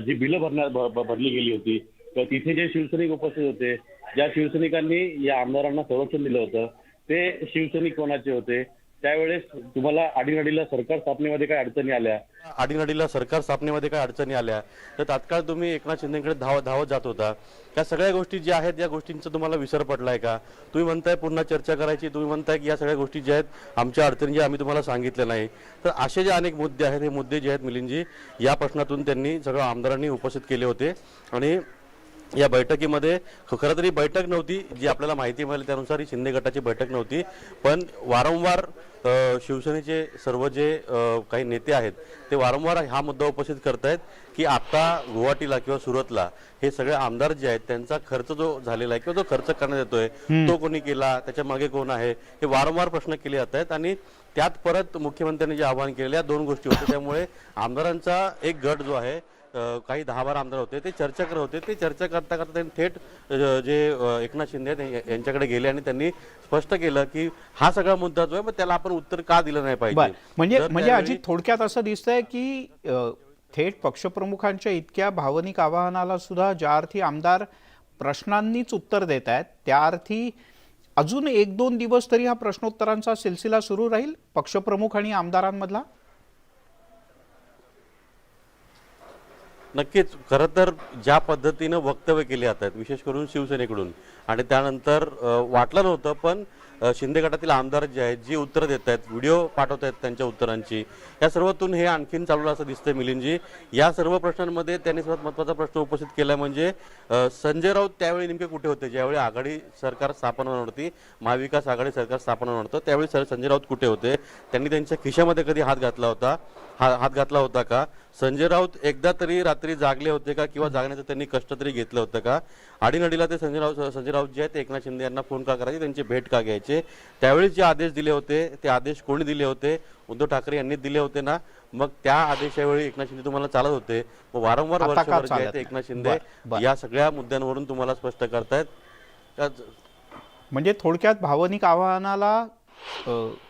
जी बिलं भरली गेली होती, तर तिथे जे शिवसैनिक उपस्थित होते, ज्या शिवसैनिकांनी या आमदारांना संरक्षण दिलं होतं, ते शिवसैनिक कोणाचे होते, त्यावेळेस तुम्हाला आडीनडीला सरकार स्थापनेमध्ये काय अडचणी आल्या, तर तात्काळ तुम्ही एकनाथ शिंदेकडे धावत जात होता. त्या सगळ्या गोष्टी ज्या आहेत या गोष्टींचा तुम्हाला विसर पडलाय का? तुम्ही म्हणताय पुन्हा चर्चा करायची, तुम्ही म्हणताय की या सगळ्या गोष्टी ज्या आहेत आमच्या अडचणी ज्या आम्ही तुम्हाला सांगितलं नाही. तर असे जे अनेक मुद्दे आहेत, हे मुद्दे जे आहेत मिलिंदजी, या प्रश्नातून त्यांनी सगळं आमदारांनी उपस्थित केले होते. आणि या बैठकीमध्ये खरं तरी बैठक नव्हती, जी आपल्याला माहिती मिळाली त्यानुसार ही शिंदे गटाची बैठक नव्हती, पण वारंवार शिवसेनेचे सर्व जे काही नेते आहेत ते वारंवार हा मुद्दा उपस्थित करतायत की आता गुवाहाटीला किंवा सुरतला हे सगळे आमदार जे आहेत त्यांचा खर्च जो झालेला आहे किंवा जो खर्च करण्यात येतोय तो कोणी केला, त्याच्या मागे कोण आहे, हे वारंवार प्रश्न केले जात आहेत. आणि त्यात परत मुख्यमंत्र्यांनी जे आवाहन केलेल्या 2 गोष्टी होत्या, त्यामुळे आमदारांचा एक गट जो आहे, काही 10-12 आमदार होते, ते चर्चा करत होते. ते चर्चा करता करता त्यांनी थेट जे एकनाथ शिंदे आहेत यांच्याकडे गेले आणि त्यांनी स्पष्ट केलं की हा सगळा मुद्दा जो आहे मग त्याला आपण उत्तर का दिलं नाही पाहिजे. म्हणजे अजित, थोडक्यात असं दिसतंय की थेट पक्षप्रमुखांच्या इतक्या भावनिक आवाहनाला सुद्धा ज्या अर्थी आमदार प्रश्नांनीच उत्तर देत आहेत, त्या अर्थी अजून 1-2 दिवस तरी हा प्रश्नोत्तरांचा सिलसिला सुरू राहील पक्षप्रमुख आणि आमदारांमधला. नक्कीच खरं तर ज्या पद्धतीनं वक्तव्य केले जातात विशेष करून शिवसेनेकडून आणि त्यानंतर वाटलं नव्हतं पण शिंदे गटातील आमदार जे आहेत जी उत्तरं देत आहेत व्हिडिओ पाठवत आहेत त्यांच्या उत्तरांची या सर्वातून हे आणखीन चालवलं असं दिसतंय मिलिंदजी. या सर्व प्रश्नांमध्ये त्यांनी सर्वात महत्त्वाचा प्रश्न उपस्थित केला म्हणजे संजय राऊत त्यावेळी नेमके कुठे होते ज्यावेळी आघाडी सरकार स्थापन होणार होती महाविकास आघाडी सरकार स्थापन होणार होतं त्यावेळी संजय राऊत कुठे होते त्यांनी त्यांच्या खिशामध्ये कधी हात घातला होता का संजय राऊत एकदा तरी रात्री जागले होते का किंवा जागण्याचं त्यांनी कष्ट तरी घेतलं होतं का आडीनडीला ते संजय राऊत जे आहेत एकनाथ शिंदे यांना फोन का करायचे त्यांची भेट का घ्यायचे त्यावेळी जे आदेश दिले होते ते आदेश कोणी दिले होते उद्धव ठाकरे यांनी दिले होते ना मग त्या आदेशावेळी एकनाथ शिंदे तुम्हाला चालत होते व वारंवार वर्षभर जे आहेत एकनाथ शिंदे या सगळ्या मुद्द्यांवरून तुम्हाला स्पष्ट करतायत. म्हणजे थोडक्यात भावनिक आव्हानाला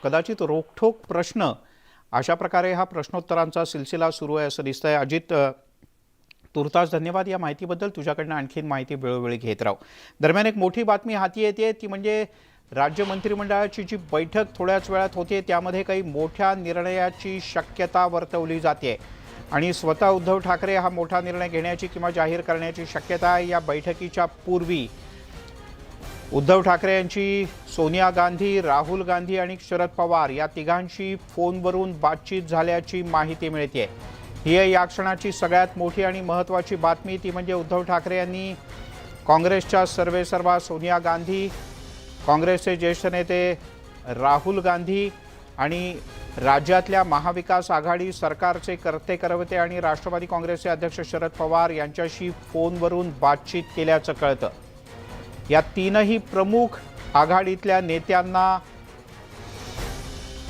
कदाचित रोखठोक प्रश्न अशा प्रकारे हा प्रश्नोत्तरांचा सिलसिला सुरू आहे असं दिसतंय. अजित तुर्तास धन्यवाद या माहितीबद्दल. तुझ्याकडनं आणखीन माहिती वेळोवेळी घेत राहू. दरम्यान एक मोठी बातमी हाती येते ती म्हणजे राज्य मंत्रिमंडळाची जी बैठक थोड्याच वेळात होते त्यामध्ये काही मोठ्या निर्णयाची शक्यता वर्तवली जाते आणि स्वतः उद्धव ठाकरे हा मोठा निर्णय घेण्याची किंवा जाहीर करण्याची शक्यता आहे. या बैठकीच्या पूर्वी उद्धव ठाकरे यांची सोनिया गांधी राहुल गांधी आणि शरद पवार या तिघांशी फोनवरून बातचीत झाल्याची माहिती मिळते. ही या क्षणाची सगळ्यात मोठी आणि महत्त्वाची बातमी ती म्हणजे उद्धव ठाकरे यांनी काँग्रेसच्या सर्वेसर्वा सोनिया गांधी काँग्रेसचे ज्येष्ठ नेते राहुल गांधी आणि राज्यातल्या महाविकास आघाडी सरकारचे कर्ते आणि राष्ट्रवादी काँग्रेसचे अध्यक्ष शरद पवार यांच्याशी फोनवरून बातचीत केल्याचं कळतं. या तीनही प्रमुख आघाडीतल्या नेत्यांना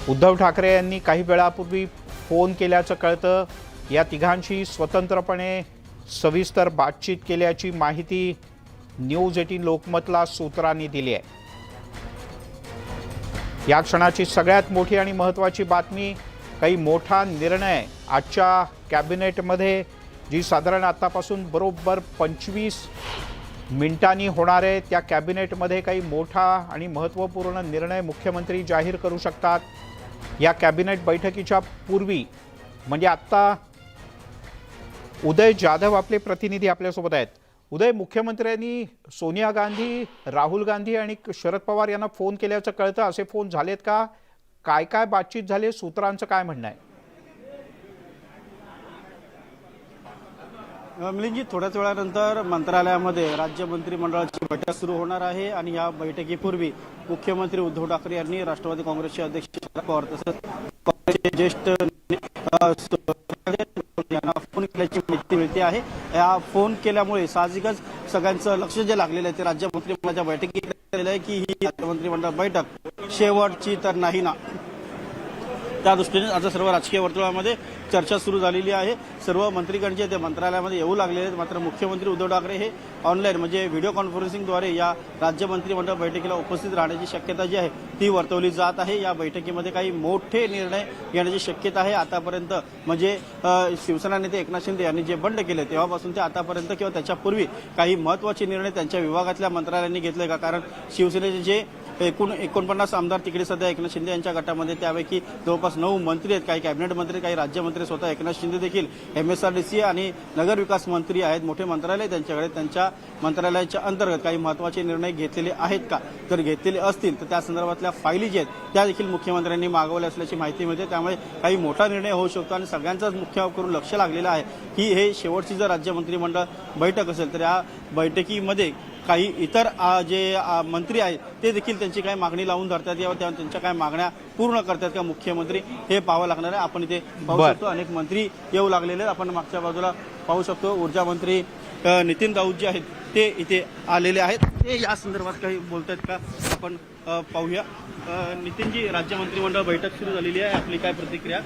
उद्धव ठाकरे यांनी काही वेळापूर्वी फोन केल्याचं कळतं. या तिघांशी स्वतंत्रपणे सविस्तर बातचीत केल्याची माहिती न्यूज 18 लोकमतला सूत्रांनी दिली आहे. या क्षणाची सगळ्यात मोठी आणि महत्त्वाची बातमी काही मोठा निर्णय आजच्या कॅबिनेटमध्ये जी साधारण आतापासून बरोबर 25 मिनिटांनी होणार आहे त्या कॅबिनेटमध्ये काही मोठा आणि महत्त्वपूर्ण निर्णय मुख्यमंत्री जाहीर करू शकतात. या कॅबिनेट बैठकीच्या पूर्वी म्हणजे आत्ता उदय जाधव आपले प्रतिनिधी आपल्यासोबत आहेत. उदय, मुख्यमंत्र्यांनी सोनिया गांधी राहुल गांधी आणि शरद पवार यांना फोन केल्याचं कळतं. असे फोन झालेत का? काय काय बातचीत झाली? सूत्रांचं काय म्हणणं आहे? मिलिंदजी, थोड्याच वेळानंतर मंत्रालयामध्ये राज्य मंत्रिमंडळाची बैठक सुरू होणार आहे आणि या बैठकीपूर्वी मुख्यमंत्री उद्धव ठाकरे यांनी राष्ट्रवादी काँग्रेसचे अध्यक्ष शरद पवार तसंच काँग्रेसचे ज्येष्ठ यांना फोन केल्याची माहिती मिळते आहे. या फोन केल्यामुळे साहजिकच सगळ्यांचं लक्ष जे लागलेलं आहे ते राज्य मंत्रिमंडळाच्या बैठकीत केलेलं आहे की ही राज्य मंत्रिमंडळ बैठक शेवटची तर नाही ना. त्या दृष्टीने आता सर्व राजकीय वर्तुळामध्ये चर्चा सुरू झालेली आहे. सर्व मंत्रीगण जे ते मंत्रालयामध्ये येऊ लागलेले आहेत. मात्र मुख्यमंत्री उद्धव ठाकरे हे ऑनलाईन म्हणजे व्हिडिओ कॉन्फरन्सिंगद्वारे या राज्य मंत्रिमंडळ बैठकीला उपस्थित राहण्याची शक्यता जी आहे ती वर्तवली जात आहे. या बैठकीमध्ये काही मोठे निर्णय घेण्याची शक्यता आहे. आतापर्यंत म्हणजे शिवसेना नेते एकनाथ शिंदे यांनी जे बंड केले तेव्हापासून ते आतापर्यंत किंवा त्याच्यापूर्वी काही महत्त्वाचे निर्णय त्यांच्या विभागातल्या मंत्रालयांनी घेतले का? कारण शिवसेनेचे जे 49 आमदार तिकडे सध्या एकनाथ शिंदे यांच्या गटामध्ये त्यापैकी जवळपास 9 मंत्री आहेत. काही कॅबिनेट मंत्री काही राज्यमंत्री स्वतः एकनाथ शिंदे देखील MSRDC आणि नगर विकास मंत्री आहेत. मोठे मंत्रालय त्यांच्याकडे. त्यांच्या मंत्रालयाच्या अंतर्गत काही महत्त्वाचे निर्णय घेतलेले आहेत का? जर घेतलेले असतील तर त्या संदर्भातल्या फायली ज्या आहेत त्या देखील मुख्यमंत्र्यांनी मागवल्या असल्याची माहिती मिळते. त्यामुळे काही मोठा निर्णय होऊ शकतो आणि सगळ्यांचाच मुख्य करून लक्ष लागलेलं आहे की हे शेवटची जर राज्य मंत्रिमंडळ बैठक असेल तर या बैठकीमध्ये काही इतर जे मंत्री आहेत ते देखील त्यांची काही मागणी लावून धरतात किंवा त्यांच्या काही मागण्या पूर्ण करतात का मुख्यमंत्री हे पाहावं लागणार आहे. आपण इथे पाहू शकतो अनेक मंत्री येऊ लागलेले आहेत. आपण मागच्या बाजूला पाहू शकतो ऊर्जा मंत्री नितीन राऊत जे आहेत ते इथे आलेले आहेत. ते या संदर्भात काही बोलतायत का आपण पाहूया. नितीनजी, राज्य मंत्रिमंडळ बैठक सुरू झालेली आहे. आपली काय प्रतिक्रिया?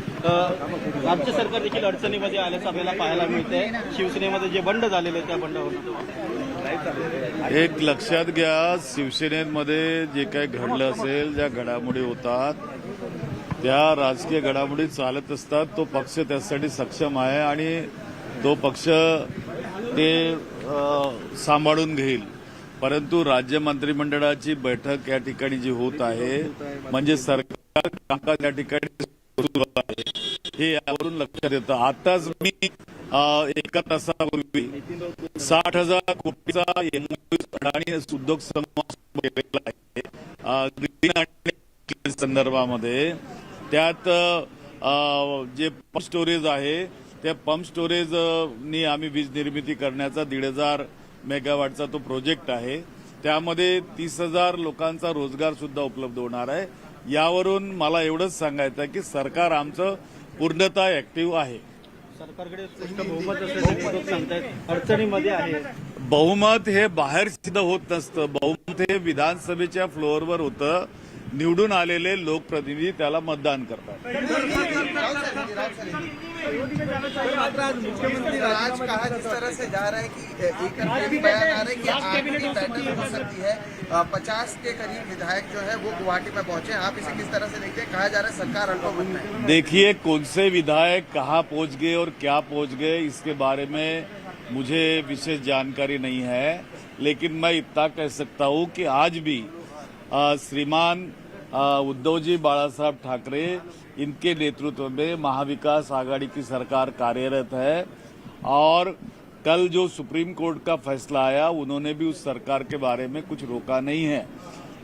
राज्य सरकार देखील अडचणीमध्ये आल्याचं आपल्याला पाहायला मिळतंय. शिवसेनेमध्ये जे बंड झालेले त्या बंडावर एक लक्षात घ्या, शिवसेनेमध्ये जे काही घडलं असेल ज्या घडामोडी होतात त्या राजकीय घडामोडी चालत असतात. तो पक्ष त्यासाठी सक्षम आहे आणि तो पक्ष ते सांभाळून घेईल. परंतु राज्य मंत्रिमंडळाची बैठक या ठिकाणी जी होत आहे म्हणजे सरकार कामकाज या ठिकाणी सुरू आहे हे यावरून लक्षात येतं. आताच मी एका तासापूर्वी 60,000 कोटीचा अडाणी उद्योग समूह केलेला आहे ग्रीन आणि संदर्भामध्ये. त्यात जे पंप स्टोरेज आहे त्या पंप स्टोरेजनी आम्ही वीज निर्मिती करण्याचा 1,500 मेगावॅटचा तो प्रोजेक्ट आहे. त्यामध्ये 30,000 लोकांचा रोजगार सुद्धा उपलब्ध होणार आहे. यावरून मला एवढंच सांगायचं आहे की सरकार आमचं पूर्णतः ऍक्टिव्ह आहे. सरकारकडे स्पष्ट बहुमत असल्याचे विरोधक सांगतायत अडचणीमध्ये आहे. बहुमत हे बाहेर सिद्ध होत नसतं. बहुमत हे विधानसभेच्या फ्लोअरवर होतं. निवडून आलेले लोकप्रतिनिधी त्याला मतदान करतात. मुख्यमंत्री राज कहा जिस तरह से जा रहा है कि एक बयान आ रहा है कि आखिरी बैठक हो सकती है. 50 के करीब विधायक जो है वो गुवाहाटी में पहुंचे. आप इसे किस तरह से देखते हैं? कहा जा रहा है सरकार अल्पमत में. देखिए कौन से विधायक कहाँ पहुंच गए और क्या पहुंच गए इसके बारे में मुझे विशेष जानकारी नहीं है. लेकिन मैं इतना कह सकता हूँ कि आज भी श्रीमान उद्धवजी बाळासाहेब ठाकरे इनके नेतृत्व में महाविकास आघाड़ी की सरकार कार्यरत है. और कल जो सुप्रीम कोर्ट का फैसला आया उन्होंने भी उस सरकार के बारे में कुछ रोका नहीं है,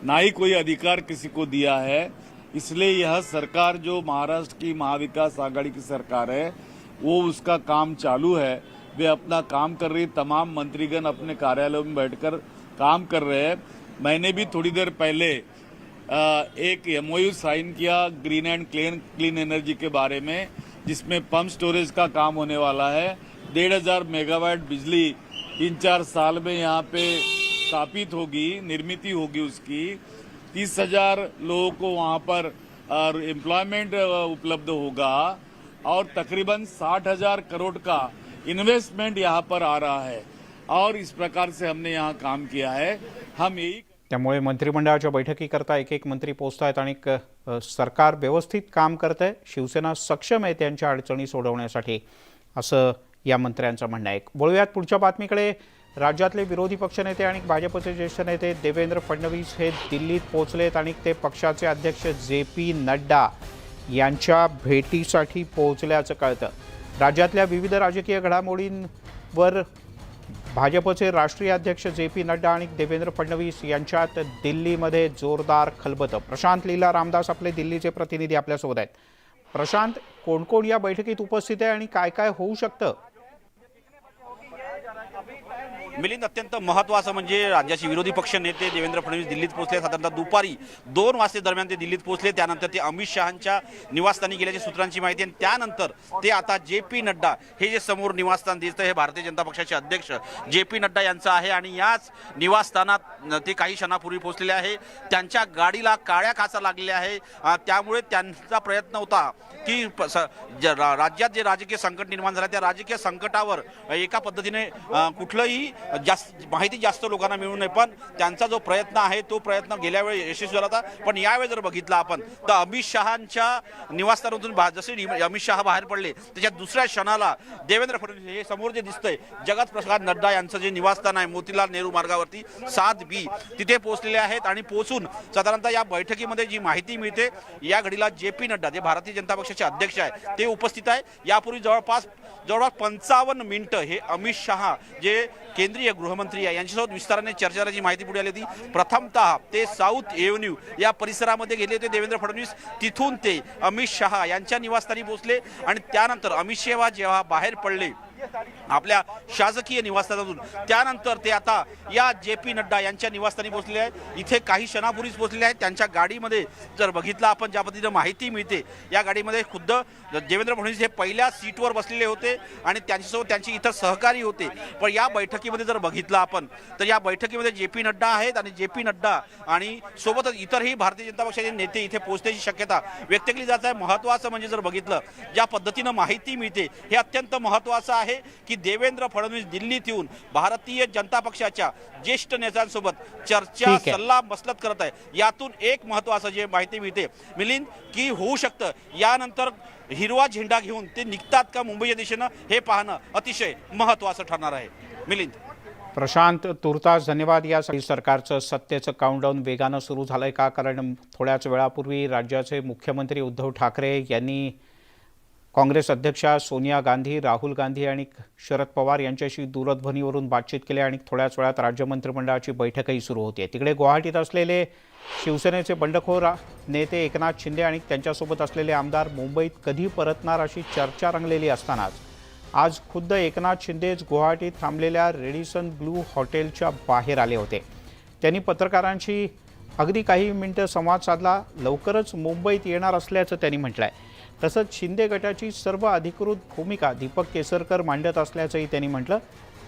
ना ही कोई अधिकार किसी को दिया है. इसलिए यह सरकार जो महाराष्ट्र की महाविकास आघाड़ी की सरकार है वो उसका काम चालू है. वे अपना काम कर रही. तमाम मंत्रीगण अपने कार्यालयों में बैठकर काम कर रहे हैं. मैंने भी थोड़ी देर पहले एक MOU साइन किया ग्रीन एंड क्लीन एनर्जी के बारे में, जिसमें पंप स्टोरेज का काम होने वाला है. 1,500 मेगावाट बिजली 3-4 साल में यहाँ पे स्थापित होगी, निर्मित होगी उसकी. 30,000 लोगों को वहाँ पर एम्प्लॉयमेंट उपलब्ध होगा और तकरीबन 60,000 करोड़ का इन्वेस्टमेंट यहाँ पर आ रहा है. और इस प्रकार से हमने यहाँ काम किया है. हम यही त्यामुळे मंत्रिमंडळाच्या बैठकीकरता एक मंत्री पोहोचत आहेत आणि सरकार व्यवस्थित काम करत आहे. शिवसेना सक्षम आहे त्यांच्या अडचणी सोडवण्यासाठी असं या मंत्र्यांचं म्हणणं आहे. बोलूयात पुढच्या बातमीकडे. राज्यातले विरोधी पक्षनेते आणि भाजपचे ज्येष्ठ नेते देवेंद्र फडणवीस हे दिल्लीत पोहोचलेत आणि ते पक्षाचे अध्यक्ष JP नड्डा यांच्या भेटीसाठी पोहोचल्याचं कळतं. राज्यातल्या विविध राजकीय घडामोडींवर भाजपचे राष्ट्रीय अध्यक्ष JP नड्डा आणि देवेंद्र फडणवीस यांच्यात दिल्लीमध्ये जोरदार खलबतं. प्रशांत लीला रामदास आपले दिल्लीचे प्रतिनिधी आपल्यासोबत आहेत. प्रशांत, कोण कोण या बैठकीत उपस्थित आहे आणि काय काय होऊ शकतं? मिलिंद, अत्यंत महत्त्वाचं म्हणजे राज्याचे विरोधी पक्ष नेते देवेंद्र फडणवीस दिल्लीत पोहोचले. साधारणतः दुपारी 2 वाजता दरम्यान ते दिल्लीत पोहोचले. त्यानंतर ते अमित शहांच्या निवासस्थानी गेल्याची सूत्रांची माहिती आणि त्यानंतर ते आता JP नड्डा हे जे समोर निवासस्थान दिसतं हे भारतीय जनता पक्षाचे अध्यक्ष JP नड्डा यांचं आहे आणि याच निवासस्थानात ते काही क्षणापूर्वी पोहोचलेले आहे. त्यांच्या गाडीला काळ्या खाचा लागलेल्या आहे. त्यामुळे त्यांचा प्रयत्न होता की राज्यात जे राजकीय संकट निर्माण झालं त्या राजकीय संकटावर एका पद्धतीने कुठलंही माहिती जास्त लोकांना मिळू नये. पण त्यांचा जो प्रयत्न आहे तो प्रयत्न गेल्या वेळी यशस्वी झाला होता. पण यावेळी जर बघितलं आपण तर अमित शहांच्या निवासस्थानातून जसे अमित शहा बाहेर पडले त्याच्या दुसऱ्या क्षणाला देवेंद्र फडणवीस हे समोर जे दिसतंय जगत प्रसाद नड्डा यांचं जे निवासस्थान आहे मोतीलाल नेहरू मार्गावरती 7B तिथे पोहोचलेले आहेत. आणि पोहोचून साधारणतः या बैठकीमध्ये जी माहिती मिळते या घडीला JP नड्डा जे भारतीय जनता पक्षाचे अध्यक्ष आहे ते उपस्थित आहे. यापूर्वी जवळपास 55 मिनिटं हे अमित शहा जे केंद्रीय गृहमंत्री आहे यांच्यासोबत विस्ताराने चर्चा करायची माहिती पुढे आली होती. प्रथमतः ते साऊथ एव्हन्यू या परिसरामध्ये गेले होते देवेंद्र फडणवीस. तिथून ते अमित शहा यांच्या निवासस्थानी पोहोचले आणि त्यानंतर अमित शहा जेव्हा बाहेर पडले आपल्या शासकीय निवासस्थानातून त्यानंतर ते आता या JP नड्डा यांच्या निवासस्थानी पोहोचलेले आहेत. इथे काही क्षणापूर्वीच पोहोचलेले आहेत. त्यांच्या गाडीमध्ये जर बघितलं आपण ज्या पद्धतीने माहिती मिळते या गाडीमध्ये खुद्द देवेंद्र फडणवीस हे पहिल्या सीटवर बसलेले होते आणि त्यांच्यासोबत त्यांचे इतर सहकारी होते. पण या बैठकीमध्ये जर बघितलं आपण तर या बैठकीमध्ये JP नड्डा आहेत आणि JP नड्डा आणि सोबतच इतरही भारतीय जनता पक्षाचे नेते इथे पोहोचण्याची शक्यता व्यक्त केली जात आहे. महत्त्वाचं म्हणजे जर बघितलं ज्या पद्धतीनं माहिती मिळते हे अत्यंत महत्त्वाचं आहे की देवेंद्र फडणवीस दिल्लीत येऊन भारतीय जनता पक्षाच्या ज्येष्ठ नेत्यांसोबत चर्चा सल्ला मसलत करत आहे. यातून एक महत्त्वाचं जे माहिती मिळते मिलिंद की होऊ शकतं यानंतर हिरवा झेंडा घेऊन ते निघतात का मुंबईच्या दिशेनं हे पाहणं अतिशय महत्त्वाचं ठरणार आहे. मिलिंद. प्रशांत, तुर्तास धन्यवाद. यासाठी सरकारचं सत्तेचं काउंटडाऊन वेगानं सुरू झालंय का? कारण थोड्याच वेळापूर्वी राज्याचे मुख्यमंत्री उद्धव ठाकरे यांनी काँग्रेस अध्यक्षा सोनिया गांधी, राहुल गांधी आणि शरद पवार यांच्याशी दूरध्वनीवरून बातचीत केली आणि थोड्याच वेळात राज्य मंत्रिमंडळाची बैठकही सुरू होती. तिकडे गुवाहाटीत असलेले शिवसेनेचे बंडखोर नेते एकनाथ शिंदे आणि त्यांच्यासोबत असलेले आमदार मुंबईत कधी परतणार अशी चर्चा रंगलेली असतानाच आज खुद्द एकनाथ शिंदेच गुवाहाटीत थांबलेल्या रेडिसन ब्लू हॉटेलच्या बाहेर आले होते. त्यांनी पत्रकारांशी अगदी काही मिनिटं संवाद साधला. लवकरच मुंबईत येणार असल्याचं त्यांनी म्हटलं आहे. तसंच शिंदे गटाची सर्व अधिकृत भूमिका दीपक केसरकर मांडत असल्याचंही त्यांनी म्हटलं.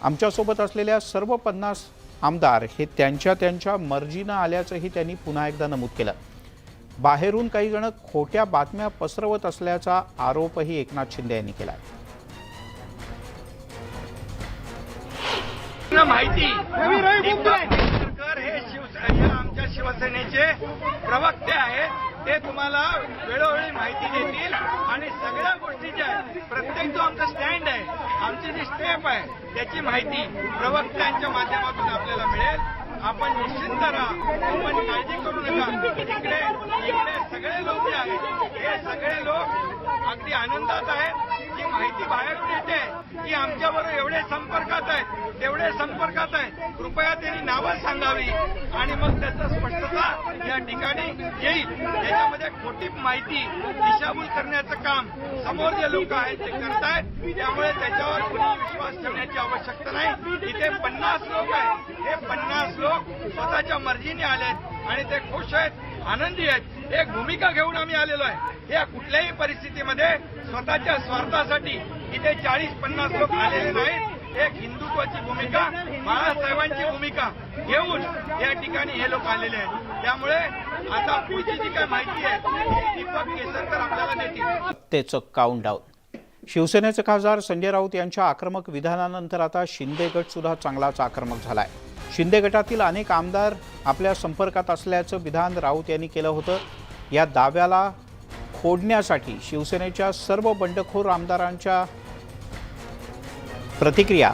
आमच्यासोबत असलेल्या सर्व 50 आमदार हे त्यांच्या मर्जीनं आल्याचंही त्यांनी पुन्हा एकदा नमूद केलं. बाहेरून काही जण खोट्या बातम्या पसरवत असल्याचा आरोपही एकनाथ शिंदे यांनी केला. माहिती केसरकर हे आमच्या शिवसेनेचे प्रवक्ते आहेत. ते तुम्हाला वेळोवेळी माहिती देतील आणि सगळ्या गोष्टी ज्या आहेत, प्रत्येक जो आमचा स्टँड आहे, आमची जी स्टेप आहे त्याची माहिती प्रवक्त्यांच्या माध्यमातून आपल्याला मिळेल. आपण निश्चिंत राहा, आपण काळजी करू नका. इकडे सगळे लोक जे आहेत हे सगळे लोक अगदी आनंदात आहेत. जी माहिती बाहेरून येते ती आमच्याबरोबर एवढे संपर्कात आहेत, तेवढे संपर्कात आहेत. कृपया त्यांनी नावं सांगावी आणि मग त्याचं स्पष्टता या ठिकाणी येईल. त्याच्यामध्ये खोटी माहिती दिशाभूल करण्याचं काम समोर जे लोक आहेत ते करतायत. त्यामुळे त्याच्यावर कुणी विश्वास ठेवण्याची आवश्यकता नाही. इथे 50 लोक आहेत. हे 50 लोक स्वतःच्या मर्जीने आलेत आणि ते खुश आहेत, आनंदी आहेत. एक भूमिका घेऊन आम्ही आलेलो आहे. या कुठल्याही परिस्थितीमध्ये स्वतःच्या स्वार्थासाठी इथे 40-50 लोक आलेले नाहीत. एक हिंदुत्वाची भूमिका, बाळासाहेबांची भूमिका घेऊन या ठिकाणी हे लोक आलेले आहेत. त्यामुळे आता पुढची जी काय माहिती आहे ती दीपक केसरकर आपल्याला देतील. सत्तेचं काउंटडाऊन. शिवसेनेचे खासदार संजय राऊत यांच्या आक्रमक विधानानंतर आता शिंदे गट सुद्धा चांगलाच आक्रमक झालाय. शिंदे गटातील अनेक आमदार आपल्या संपर्कात असल्याचं विधान राऊत यांनी केलं होतं. या दाव्याला फोडण्यासाठी शिवसेनेच्या सर्व बंडखोर आमदारांच्या प्रतिक्रिया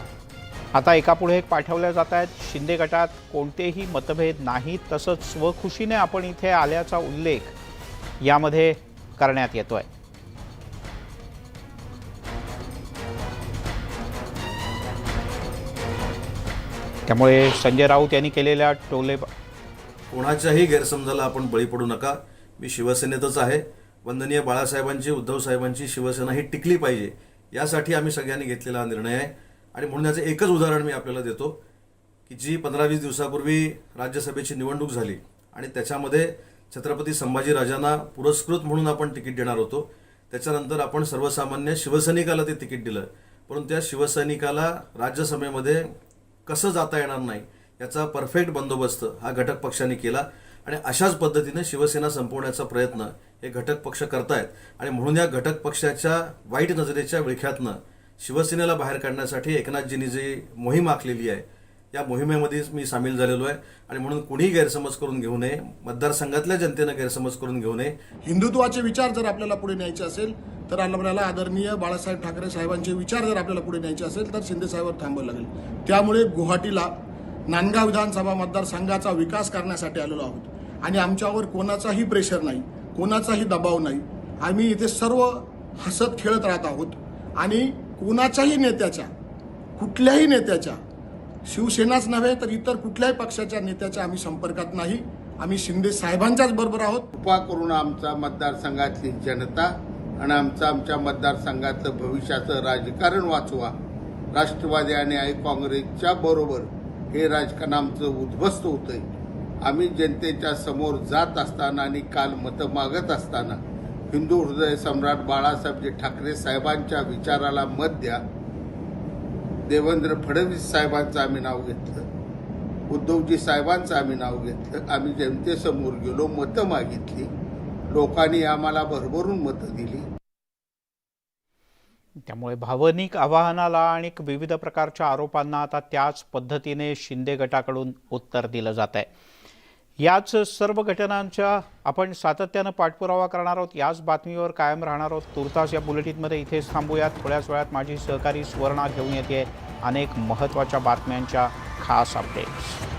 आता एकापुढे एक पाठवल्या जात आहेत. शिंदे गटात कोणतेही मतभेद नाहीत, तसंच स्वखुशीने आपण इथे आल्याचा उल्लेख यामध्ये करण्यात येतोय. त्यामुळे संजय राऊत यांनी केलेल्या कोणाच्याही गैरसमजाला आपण बळी पडू नका. मी शिवसेनेतच आहे. वंदनीय बाळासाहेबांची, उद्धव साहेबांची शिवसेना ही टिकली पाहिजे, यासाठी आम्ही सगळ्यांनी घेतलेला निर्णय आहे. आणि म्हणून याचं एकच उदाहरण मी आपल्याला देतो की जी 15-20 दिवसापूर्वी राज्यसभेची निवडणूक झाली आणि त्याच्यामध्ये छत्रपती संभाजीराजांना पुरस्कृत म्हणून आपण तिकीट देणार होतो. त्याच्यानंतर आपण सर्वसामान्य शिवसैनिकाला ते तिकीट दिलं, परंतु त्या शिवसैनिकाला राज्यसभेमध्ये कसं जाता येणार नाही याचा परफेक्ट बंदोबस्त हा घटक पक्षांनी केला. आणि अशाच पद्धतीने शिवसेना संपवण्याचा प्रयत्न हे घटक पक्ष करतायत. आणि म्हणून या घटक पक्षाच्या वाईट नजरेच्या विळख्यातनं शिवसेनेला बाहेर काढण्यासाठी एकनाथजींनी जी मोहीम आखलेली आहे, या मोहिमेमध्ये मी सामील झालेलो आहे. आणि म्हणून कुणीही गैरसमज करून घेऊ नये, मतदारसंघातल्या जनतेनं गैरसमज करून घेऊ नये. हिंदुत्वाचे विचार जर आपल्याला पुढे न्यायचे असेल तर आपल्याला आदरणीय बाळासाहेब ठाकरे साहेबांचे विचार जर आपल्याला पुढे न्यायचे असेल तर शिंदे साहेबांवर थांबावं लागेल. त्यामुळे गुवाहाटीला नांदगाव विधानसभा मतदारसंघाचा विकास करण्यासाठी आलेलो आहोत आणि आमच्यावर कोणाचाही प्रेशर नाही, कोणाचाही दबाव नाही. आम्ही इथे सर्व हसत खेळत राहत आहोत आणि कोणाच्याही नेत्याच्या, कुठल्याही नेत्याच्या, शिवसेनाच नव्हे तर इतर कुठल्याही पक्षाच्या नेत्याच्या आम्ही संपर्कात नाही. आम्ही शिंदे साहेबांच्याच बरोबर आहोत. कृपा करून आमचा मतदारसंघातली जनता आणि आमच्या मतदारसंघातलं भविष्याचं राजकारण वाचवा. राष्ट्रवादी आणि काँग्रेसच्या बरोबर हे राजकारण आमचं उद्ध्वस्त होतंय. आम्ही जनतेच्या समोर जात असताना आणि काल मतं मागत असताना हिंदू हृदय सम्राट बाळासाहेब ठाकरे साहेबांच्या विचाराला मत द्या. देवेंद्र फडणवीस साहेबांचं आम्ही नाव घेतलं, उद्धवजी साहेबांचं आम्ही नाव घेतलं. आम्ही जनतेसमोर गेलो, मतं मागितली, लोकांनी आम्हाला भरभरून मतं दिली. त्यामुळे भावनिक आवाहनाला आणि विविध प्रकारच्या आरोपांना आता त्याच पद्धतीने शिंदे गटाकडून उत्तर दिलं जात आहे. याच सर्व घटनांचा आपण सातत्यानं पाठपुरावा करणार आहोत. याच बातमीवर कायम राहणार आहोत. तुर्तास या बुलेटिनमध्ये इथेच थांबूयात. थोड्याच वेळात माझी सहकारी सुवर्णा घेऊन येते अनेक महत्त्वाच्या बातम्यांच्या खास अपडेट्स.